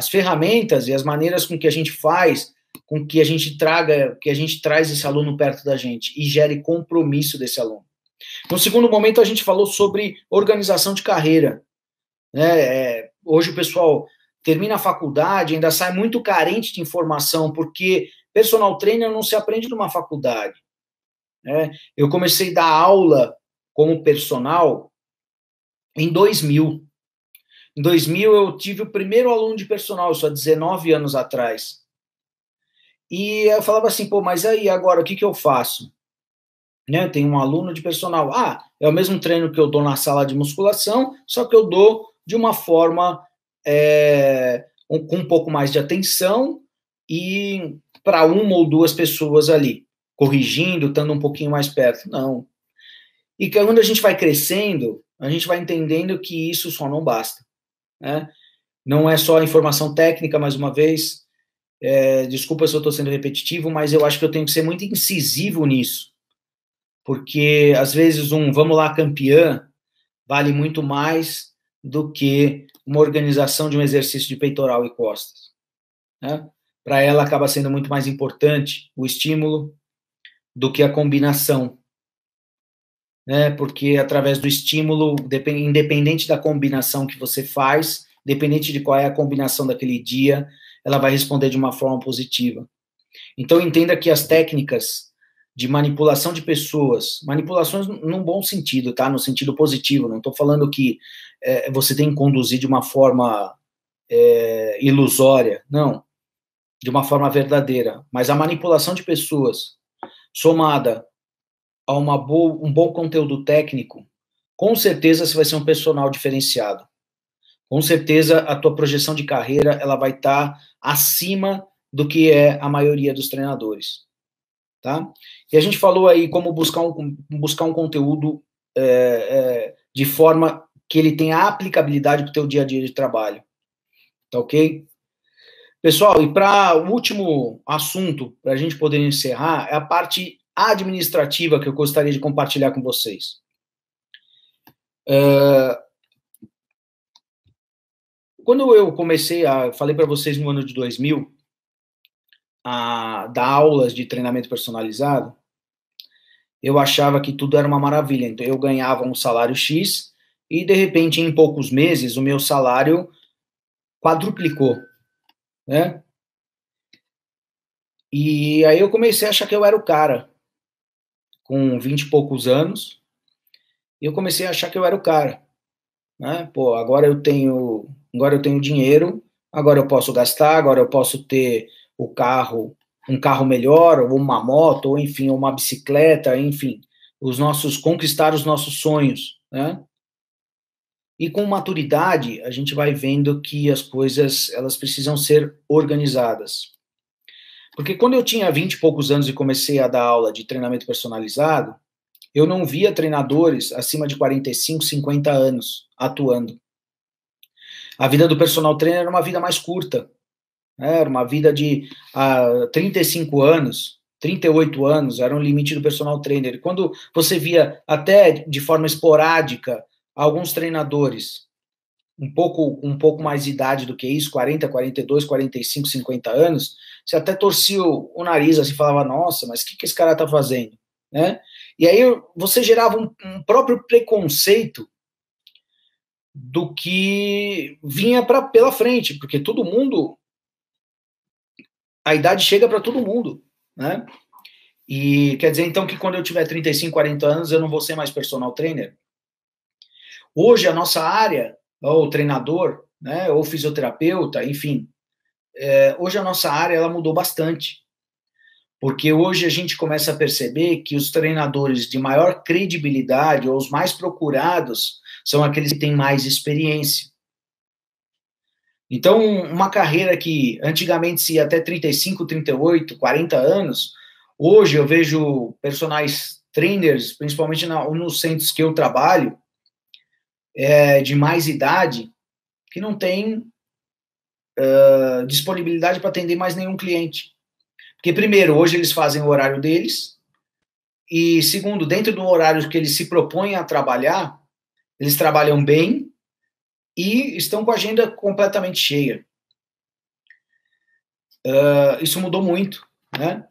A: ferramentas e as maneiras com que a gente faz, com que a gente traga, que a gente traz esse aluno perto da gente e gere compromisso desse aluno. No segundo momento, a gente falou sobre organização de carreira. Né? Hoje o pessoal termina a faculdade, ainda sai muito carente de informação, porque personal trainer não se aprende numa faculdade. Né? Eu comecei a dar aula como personal em 2000. Em 2000 eu tive o primeiro aluno de personal, isso há 19 anos atrás. E eu falava assim, pô, mas aí agora o que eu faço? Né? Tem um aluno de personal. Ah, é o mesmo treino que eu dou na sala de musculação, só que eu dou de uma forma com um pouco mais de atenção e para uma ou duas pessoas ali, corrigindo, estando um pouquinho mais perto. Não. E que quando a gente vai crescendo, a gente vai entendendo que isso só não basta. Né? Não é só a informação técnica, mais uma vez. Desculpa se eu estou sendo repetitivo, mas eu acho que eu tenho que ser muito incisivo nisso. Porque, às vezes, vamos lá, campeã, vale muito mais do que uma organização de um exercício de peitoral e costas. Né? Para ela, acaba sendo muito mais importante o estímulo do que a combinação. Né? Porque, através do estímulo, independente da combinação que você faz, independente de qual é a combinação daquele dia, ela vai responder de uma forma positiva. Então, entenda que as técnicas de manipulação de pessoas, manipulações num bom sentido, tá? No sentido positivo, não estou falando que você tem que conduzir de uma forma ilusória, não, de uma forma verdadeira, mas a manipulação de pessoas, somada a um bom conteúdo técnico, com certeza você vai ser um personal diferenciado. Com certeza a tua projeção de carreira ela vai estar acima do que é a maioria dos treinadores. Tá? E a gente falou aí como buscar um conteúdo de forma que ele tenha aplicabilidade para o teu dia a dia de trabalho. Tá ok? Pessoal, e para o último assunto, para a gente poder encerrar, é a parte administrativa que eu gostaria de compartilhar com vocês. Quando eu falei para vocês no ano de 2000, a dar aulas de treinamento personalizado, eu achava que tudo era uma maravilha. Então, eu ganhava um salário X e de repente, em poucos meses, o meu salário quadruplicou, né? E aí eu comecei a achar que eu era o cara, com 20 e poucos anos, e eu comecei a achar que eu era o cara, né? Pô, agora eu tenho dinheiro, agora eu posso gastar, agora eu posso ter o carro, um carro melhor, ou uma moto, ou enfim, uma bicicleta, enfim, conquistar os nossos sonhos, né? E com maturidade, a gente vai vendo que as coisas, elas precisam ser organizadas. Porque quando eu tinha 20 e poucos anos e comecei a dar aula de treinamento personalizado, eu não via treinadores acima de 45, 50 anos atuando. A vida do personal trainer era uma vida mais curta, né? Era uma vida de 35 anos, 38 anos, era o limite do personal trainer. E quando você via, até de forma esporádica, alguns treinadores um pouco mais de idade do que isso, 40, 42, 45, 50 anos, você até torcia o nariz, assim, falava, nossa, mas o que esse cara está fazendo? Né? E aí você gerava um próprio preconceito do que vinha pela frente, porque todo mundo, a idade chega para todo mundo, né? E quer dizer, então, que quando eu tiver 35, 40 anos, eu não vou ser mais personal trainer? Hoje, a nossa área, ou treinador, né, ou fisioterapeuta, enfim, hoje a nossa área ela mudou bastante, porque hoje a gente começa a perceber que os treinadores de maior credibilidade, ou os mais procurados, são aqueles que têm mais experiência. Então, uma carreira que antigamente se ia até 35, 38, 40 anos, hoje eu vejo personagens trainers, principalmente nos centros que eu trabalho, de mais idade, que não tem disponibilidade para atender mais nenhum cliente. Porque, primeiro, hoje eles fazem o horário deles, e, segundo, dentro do horário que eles se propõem a trabalhar, eles trabalham bem e estão com a agenda completamente cheia. Isso mudou muito, né?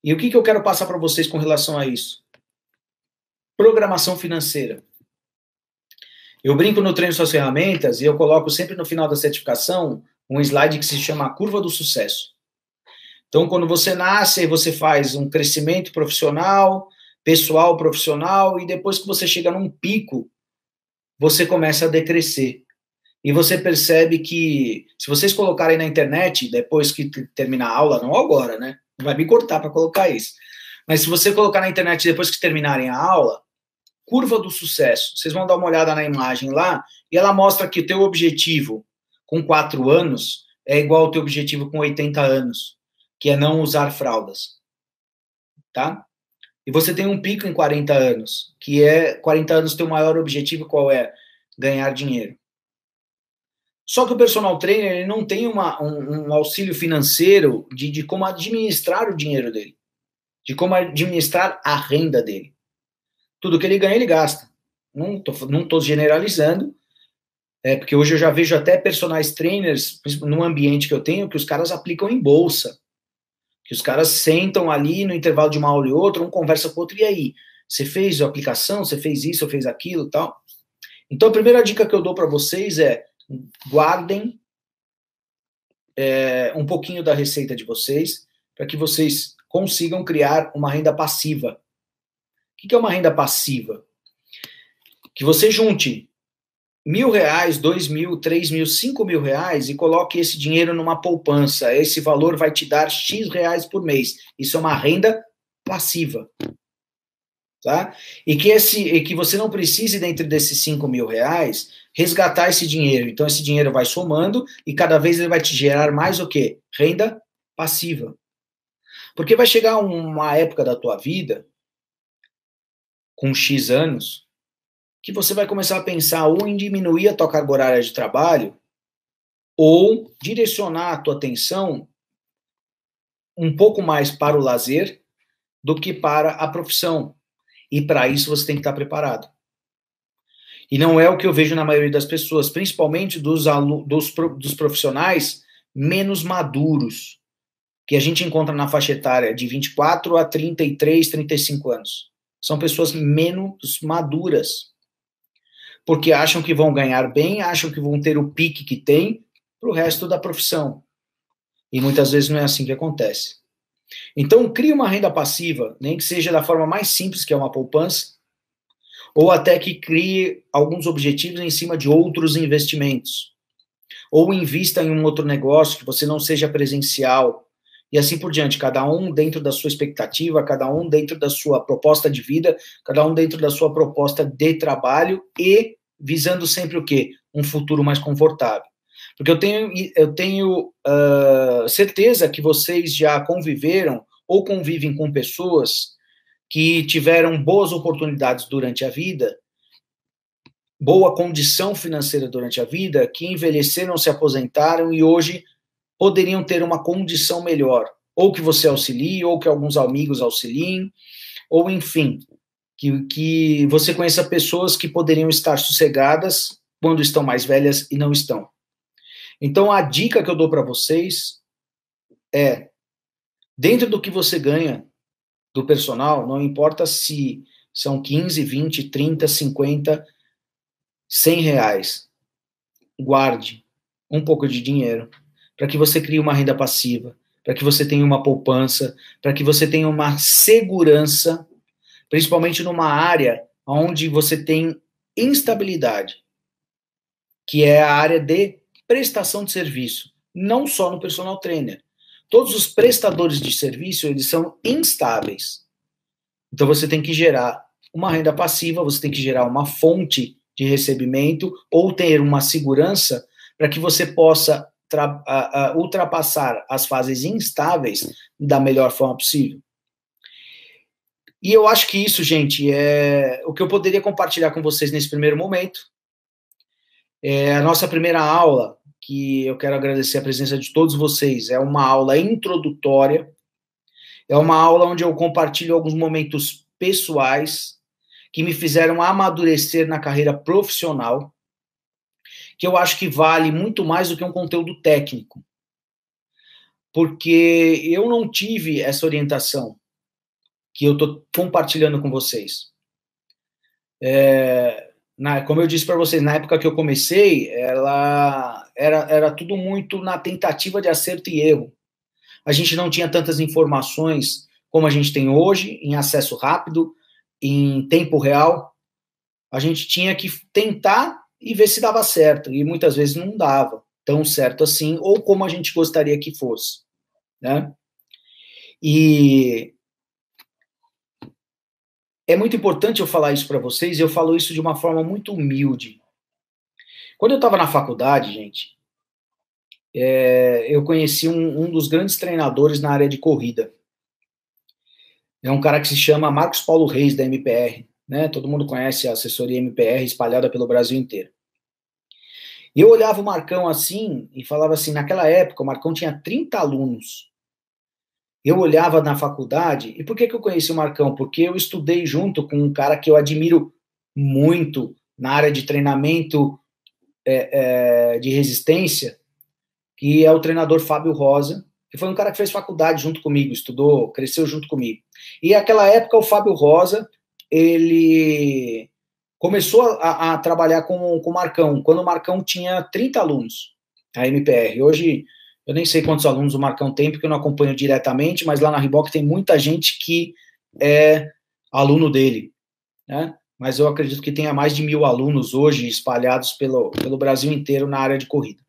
A: E o que eu quero passar para vocês com relação a isso? Programação financeira. Eu brinco no Treino Suas Ferramentas e eu coloco sempre no final da certificação um slide que se chama a curva do sucesso. Então, quando você nasce, você faz um crescimento profissional, pessoal, profissional, e depois que você chega num pico, você começa a decrescer. E você percebe que, se vocês colocarem na internet, depois que terminar a aula, não agora, né? Não vai me cortar para colocar isso. Mas se você colocar na internet depois que terminarem a aula, curva do sucesso, vocês vão dar uma olhada na imagem lá, e ela mostra que o teu objetivo com 4 anos é igual ao teu objetivo com 80 anos, que é não usar fraldas. Tá? E você tem um pico em 40 anos, que é 40 anos teu maior objetivo qual é? Ganhar dinheiro. Só que o personal trainer ele não tem um auxílio financeiro de como administrar o dinheiro dele, de como administrar a renda dele. Tudo que ele ganha, ele gasta. Não tô generalizando, porque hoje eu já vejo até personagens trainers, no ambiente que eu tenho, que os caras aplicam em bolsa. Que os caras sentam ali no intervalo de uma aula e outra, um conversa com o outro, e aí? Você fez a aplicação? Você fez isso? Ou fez aquilo? Tal? Então, a primeira dica que eu dou para vocês é guardem um pouquinho da receita de vocês para que vocês consigam criar uma renda passiva. O que é uma renda passiva? Que você junte R$1.000, R$2.000, R$3.000, R$5.000 e coloque esse dinheiro numa poupança. Esse valor vai te dar X reais por mês. Isso é uma renda passiva. Tá? E que você não precise, dentro desses R$5.000, resgatar esse dinheiro. Então, esse dinheiro vai somando e cada vez ele vai te gerar mais o quê? Renda passiva. Porque vai chegar uma época da tua vida, com X anos, que você vai começar a pensar ou em diminuir a tua carga horária de trabalho ou direcionar a tua atenção um pouco mais para o lazer do que para a profissão. E para isso você tem que estar preparado. E não é o que eu vejo na maioria das pessoas, principalmente dos profissionais menos maduros, que a gente encontra na faixa etária de 24 a 33, 35 anos. São pessoas menos maduras. porque acham que vão ganhar bem, acham que vão ter o pique que tem para o resto da profissão. E muitas vezes não é assim que acontece. Então, crie uma renda passiva, nem que seja da forma mais simples, que é uma poupança, ou até que crie alguns objetivos em cima de outros investimentos. Ou invista em um outro negócio que você não seja presencial, e assim por diante, cada um dentro da sua expectativa, cada um dentro da sua proposta de vida, cada um dentro da sua proposta de trabalho e visando sempre o quê? Um futuro mais confortável. Porque eu tenho certeza que vocês já conviveram ou convivem com pessoas que tiveram boas oportunidades durante a vida, boa condição financeira durante a vida, que envelheceram, se aposentaram e hoje poderiam ter uma condição melhor. Ou que você auxilie, ou que alguns amigos auxiliem, ou enfim, que você conheça pessoas que poderiam estar sossegadas quando estão mais velhas e não estão. Então, a dica que eu dou para vocês é, dentro do que você ganha do personal, não importa se são 15, 20, 30, 50, 100 reais, guarde um pouco de dinheiro para que você crie uma renda passiva, para que você tenha uma poupança, para que você tenha uma segurança, principalmente numa área onde você tem instabilidade, que é a área de prestação de serviço, não só no personal trainer. Todos os prestadores de serviço, eles são instáveis. Então você tem que gerar uma renda passiva, você tem que gerar uma fonte de recebimento ou ter uma segurança para que você possa ultrapassar as fases instáveis da melhor forma possível. E eu acho que isso, gente, é o que eu poderia compartilhar com vocês nesse primeiro momento. A nossa primeira aula, que eu quero agradecer a presença de todos vocês, é uma aula introdutória, é uma aula onde eu compartilho alguns momentos pessoais que me fizeram amadurecer na carreira profissional, que eu acho que vale muito mais do que um conteúdo técnico, porque eu não tive essa orientação que eu estou compartilhando com vocês. Como eu disse para vocês, na época que eu comecei, era tudo muito na tentativa de acerto e erro. A gente não tinha tantas informações como a gente tem hoje, em acesso rápido, em tempo real. A gente tinha que tentar e ver se dava certo, e muitas vezes não dava tão certo assim, ou como a gente gostaria que fosse, né? E é muito importante eu falar isso para vocês, e eu falo isso de uma forma muito humilde. Quando eu estava na faculdade, gente, eu conheci um dos grandes treinadores na área de corrida. É um cara que se chama Marcos Paulo Reis, da MPR, né? Todo mundo conhece a assessoria MPR espalhada pelo Brasil inteiro. E eu olhava o Marcão assim e falava assim, naquela época o Marcão tinha 30 alunos. Eu olhava na faculdade, e por que eu conheci o Marcão? Porque eu estudei junto com um cara que eu admiro muito na área de treinamento de resistência, que é o treinador Fábio Rosa, que foi um cara que fez faculdade junto comigo, estudou, cresceu junto comigo. E naquela época o Fábio Rosa, ele começou a trabalhar com o Marcão, quando o Marcão tinha 30 alunos, a MPR. Hoje, eu nem sei quantos alunos o Marcão tem, porque eu não acompanho diretamente, mas lá na Reebok tem muita gente que é aluno dele, né? Mas eu acredito que tenha mais de 1.000 alunos hoje espalhados pelo Brasil inteiro na área de corrida.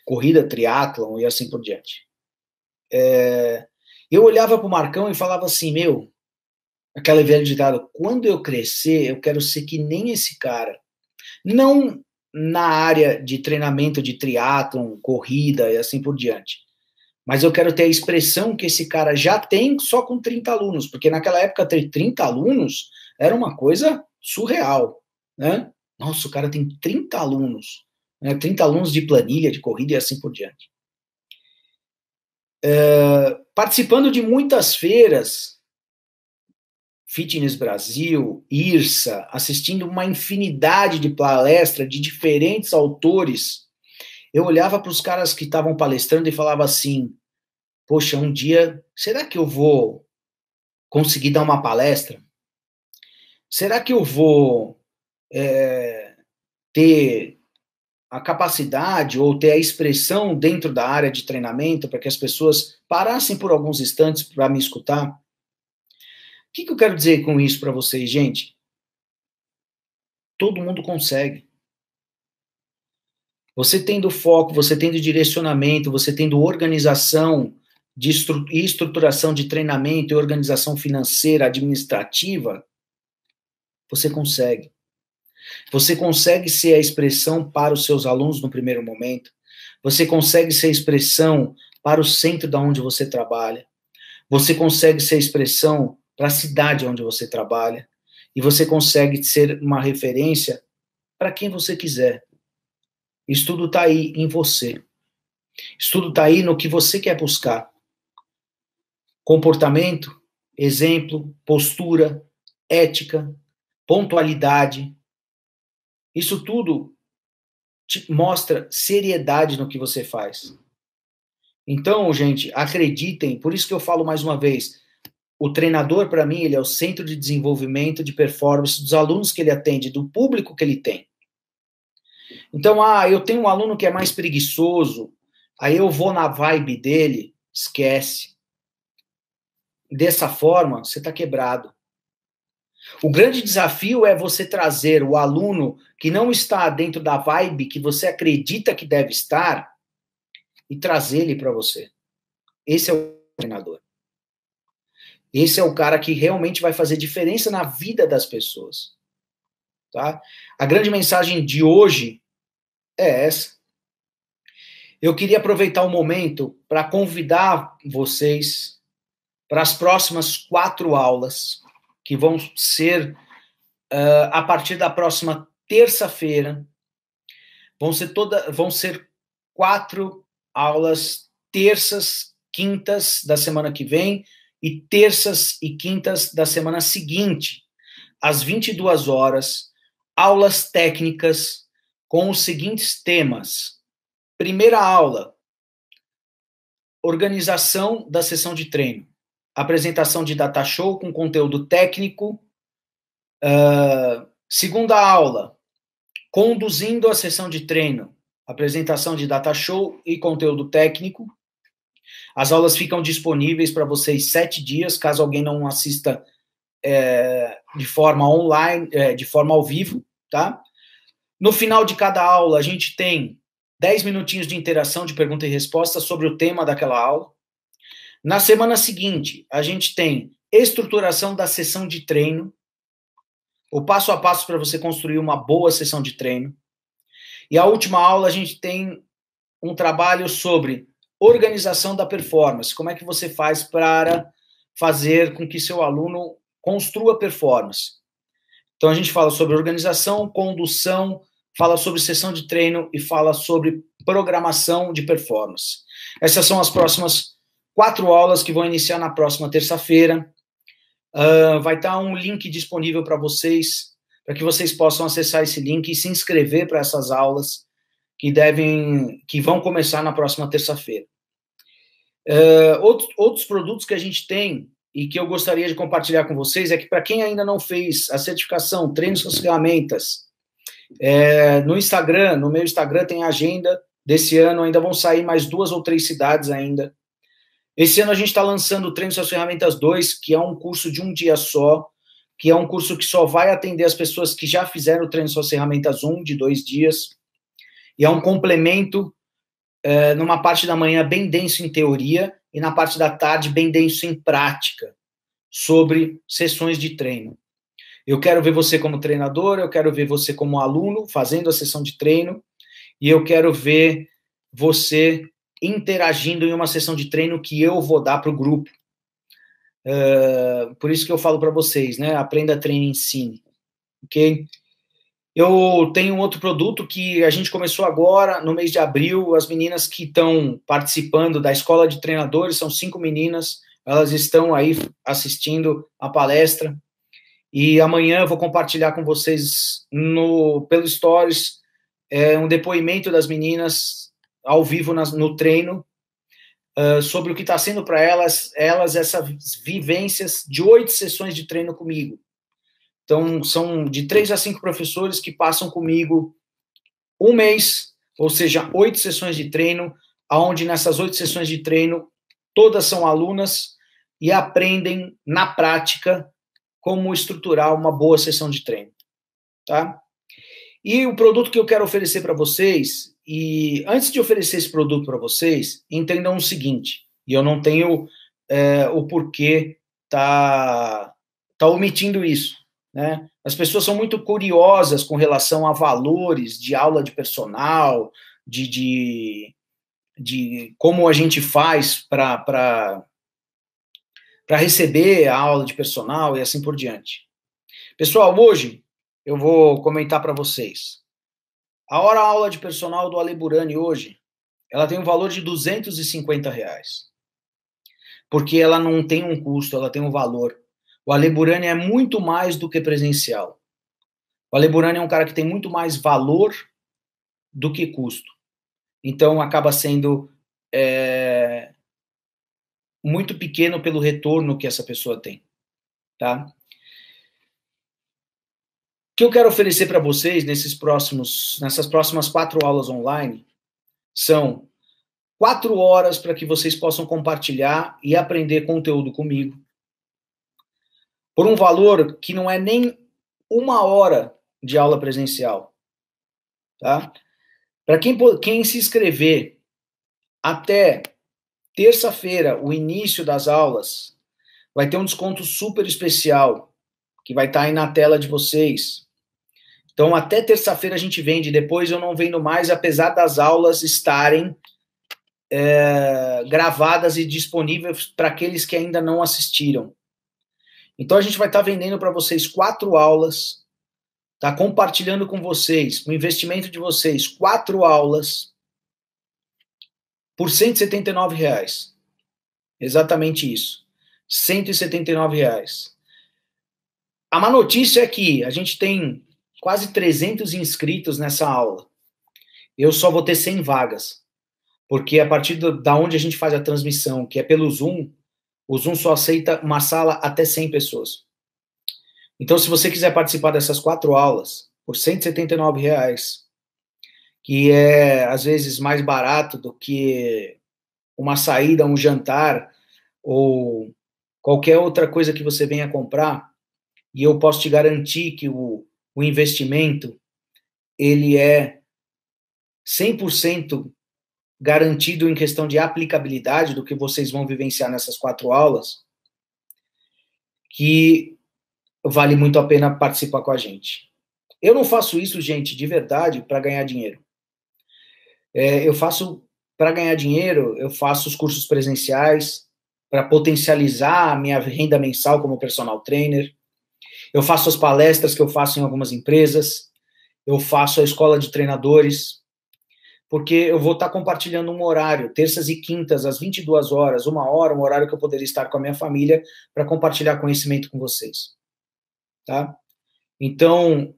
A: Corrida, triatlon e assim por diante. Eu olhava para o Marcão e falava assim, meu, aquela velha ditada, quando eu crescer, eu quero ser que nem esse cara. Não na área de treinamento de triatlon, corrida e assim por diante. Mas eu quero ter a expressão que esse cara já tem só com 30 alunos, porque naquela época ter 30 alunos era uma coisa surreal, né? Nossa, o cara tem 30 alunos, né? 30 alunos de planilha, de corrida e assim por diante. Participando de muitas feiras, Fitness Brasil, IRSA, assistindo uma infinidade de palestras de diferentes autores, eu olhava para os caras que estavam palestrando e falava assim, poxa, um dia, será que eu vou conseguir dar uma palestra? Será que eu vou ter a capacidade ou ter a expressão dentro da área de treinamento para que as pessoas parassem por alguns instantes para me escutar. O que eu quero dizer com isso para vocês, gente? Todo mundo consegue. Você tendo foco, você tendo direcionamento, você tendo organização e estruturação de treinamento e organização financeira, administrativa, você consegue. Você consegue ser a expressão para os seus alunos no primeiro momento. Você consegue ser a expressão para o centro de onde você trabalha. Você consegue ser a expressão para a cidade onde você trabalha. E você consegue ser uma referência para quem você quiser. Isso tudo está aí em você. Isso tudo está aí no que você quer buscar. Comportamento, exemplo, postura, ética, pontualidade. Isso tudo te mostra seriedade no que você faz. Então, gente, acreditem, por isso que eu falo mais uma vez, o treinador, para mim, ele é o centro de desenvolvimento de performance dos alunos que ele atende, do público que ele tem. Então, eu tenho um aluno que é mais preguiçoso, aí eu vou na vibe dele, esquece. Dessa forma, você está quebrado. O grande desafio é você trazer o aluno que não está dentro da vibe que você acredita que deve estar e trazer ele para você. Esse é o treinador. Esse é o cara que realmente vai fazer diferença na vida das pessoas. Tá? A grande mensagem de hoje é essa. Eu queria aproveitar o momento para convidar vocês para as próximas 4 aulas, que vão ser a partir da próxima terça-feira. Vão ser 4 aulas, terças, quintas da semana que vem e terças e quintas da semana seguinte, às 22 horas, aulas técnicas com os seguintes temas. Primeira aula, organização da sessão de treino. Apresentação de data show com conteúdo técnico. Segunda aula, conduzindo a sessão de treino. Apresentação de data show e conteúdo técnico. As aulas ficam disponíveis para vocês 7 dias, caso alguém não assista de forma online, de forma ao vivo, tá? No final de cada aula, a gente tem 10 minutinhos de interação, de pergunta e resposta sobre o tema daquela aula. Na semana seguinte, a gente tem estruturação da sessão de treino, o passo a passo para você construir uma boa sessão de treino. E a última aula, a gente tem um trabalho sobre organização da performance. Como é que você faz para fazer com que seu aluno construa performance? Então, a gente fala sobre organização, condução, fala sobre sessão de treino e fala sobre programação de performance. Essas são as próximas 4 aulas que vão iniciar na próxima terça-feira. Vai estar um link disponível para vocês, para que vocês possam acessar esse link e se inscrever para essas aulas que vão começar na próxima terça-feira. Outros produtos que a gente tem e que eu gostaria de compartilhar com vocês é que, para quem ainda não fez a certificação, treine suas ferramentas, no meu Instagram tem a agenda desse ano, ainda vão sair mais 2 ou 3 cidades ainda. Esse ano a gente está lançando o Treine Suas Ferramentas 2, que é um curso de um dia só, que é um curso que só vai atender as pessoas que já fizeram o Treine Suas Ferramentas 1, de 2 dias, e é um complemento numa parte da manhã bem denso em teoria e na parte da tarde bem denso em prática, sobre sessões de treino. Eu quero ver você como treinador, eu quero ver você como aluno fazendo a sessão de treino, e eu quero ver você interagindo em uma sessão de treino que eu vou dar para o grupo. Por isso que eu falo para vocês, né? Aprenda, treine, ensine. Ok? Eu tenho um outro produto que a gente começou agora, no mês de abril. As meninas que estão participando da escola de treinadores, são 5 meninas, elas estão aí assistindo a palestra. E amanhã eu vou compartilhar com vocês pelo Stories um depoimento das meninas ao vivo no treino, sobre o que está sendo para elas essas vivências de 8 sessões de treino comigo. Então, são de 3 a 5 professores que passam comigo um mês, ou seja, 8 sessões de treino, onde nessas 8 sessões de treino, todas são alunas e aprendem na prática como estruturar uma boa sessão de treino, tá? E o produto que eu quero oferecer para vocês, e antes de oferecer esse produto para vocês, entendam o seguinte, e eu não tenho o porquê tá omitindo isso, né? As pessoas são muito curiosas com relação a valores de aula de personal, de como a gente faz para receber a aula de personal e assim por diante. Pessoal, hoje eu vou comentar para vocês. A aula de personal do Ale Burani hoje, ela tem um valor de R$250. Porque ela não tem um custo, ela tem um valor. O Ale Burani é muito mais do que presencial. O Ale Burani é um cara que tem muito mais valor do que custo. Então, acaba sendo muito pequeno pelo retorno que essa pessoa tem. Tá? O que eu quero oferecer para vocês nessas próximas 4 aulas online são 4 horas para que vocês possam compartilhar e aprender conteúdo comigo. Por um valor que não é nem 1 hora de aula presencial. Tá? Para quem se inscrever até terça-feira, o início das aulas, vai ter um desconto super especial, que vai estar aí na tela de vocês. Então, até terça-feira a gente vende, depois eu não vendo mais, apesar das aulas estarem gravadas e disponíveis para aqueles que ainda não assistiram. Então, a gente vai estar vendendo para vocês 4 aulas, tá compartilhando com vocês, o investimento de vocês, 4 aulas, por R$179. Exatamente isso. R$179. A má notícia é que a gente tem quase 300 inscritos nessa aula. Eu só vou ter 100 vagas. Porque a partir da onde a gente faz a transmissão, que é pelo Zoom, o Zoom só aceita uma sala até 100 pessoas. Então, se você quiser participar dessas 4 aulas, por R$179, que é, às vezes, mais barato do que uma saída, um jantar, ou qualquer outra coisa que você venha comprar, e eu posso te garantir que o investimento, ele é 100% garantido em questão de aplicabilidade do que vocês vão vivenciar nessas 4 aulas, que vale muito a pena participar com a gente. Eu não faço isso, gente, de verdade, para ganhar dinheiro. Eu faço para ganhar dinheiro, eu faço os cursos presenciais para potencializar a minha renda mensal como personal trainer. Eu faço as palestras que eu faço em algumas empresas. Eu faço a escola de treinadores. Porque eu vou estar compartilhando um horário, terças e quintas, às 22 horas, 1 hora, um horário que eu poderia estar com a minha família para compartilhar conhecimento com vocês. Tá? Então,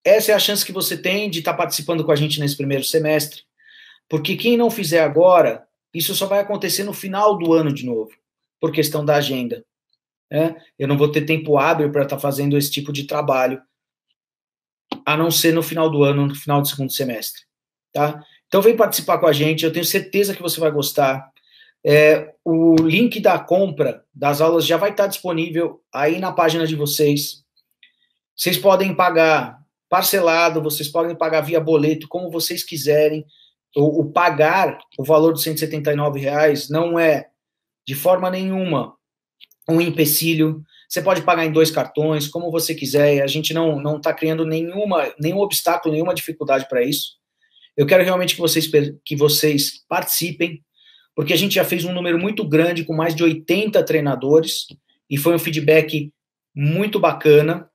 A: essa é a chance que você tem de estar participando com a gente nesse primeiro semestre, porque quem não fizer agora, isso só vai acontecer no final do ano de novo, por questão da agenda. Né? Eu não vou ter tempo hábil para estar fazendo esse tipo de trabalho, a não ser no final do ano, no final do segundo semestre. Tá? Então vem participar com a gente, eu tenho certeza que você vai gostar. O link da compra das aulas já vai estar disponível aí na página de vocês. Vocês podem pagar parcelado, vocês podem pagar via boleto, como vocês quiserem. O pagar o valor de R$179 não é, de forma nenhuma, um empecilho. Você pode pagar em 2 cartões, como você quiser. A gente não está criando nenhum obstáculo, nenhuma dificuldade para isso. Eu quero realmente que vocês participem, porque a gente já fez um número muito grande, com mais de 80 treinadores, e foi um feedback muito bacana,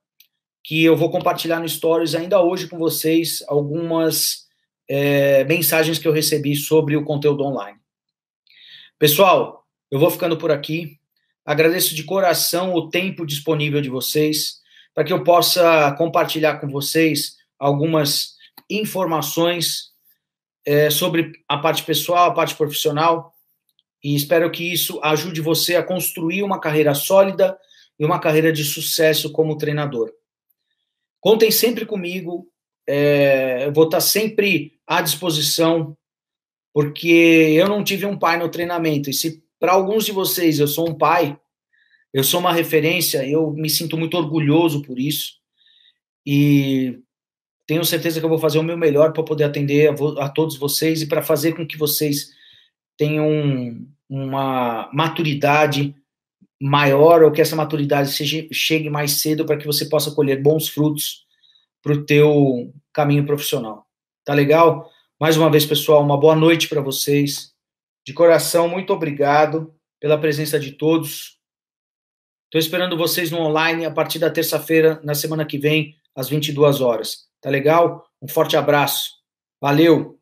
A: que eu vou compartilhar no Stories ainda hoje com vocês, algumas mensagens que eu recebi sobre o conteúdo online. Pessoal, eu vou ficando por aqui. Agradeço de coração o tempo disponível de vocês, para que eu possa compartilhar com vocês algumas informações sobre a parte pessoal, a parte profissional, e espero que isso ajude você a construir uma carreira sólida e uma carreira de sucesso como treinador. Contem sempre comigo, eu vou estar sempre à disposição, porque eu não tive um pai no treinamento, e se para alguns de vocês eu sou um pai, eu sou uma referência, eu me sinto muito orgulhoso por isso, e tenho certeza que eu vou fazer o meu melhor para poder atender a todos vocês e para fazer com que vocês tenham uma maturidade maior, ou que essa maturidade chegue mais cedo para que você possa colher bons frutos para o teu caminho profissional. Tá legal? Mais uma vez, pessoal, uma boa noite para vocês. De coração, muito obrigado pela presença de todos. Estou esperando vocês no online a partir da terça-feira, na semana que vem, às 22 horas. Tá legal? Um forte abraço. Valeu!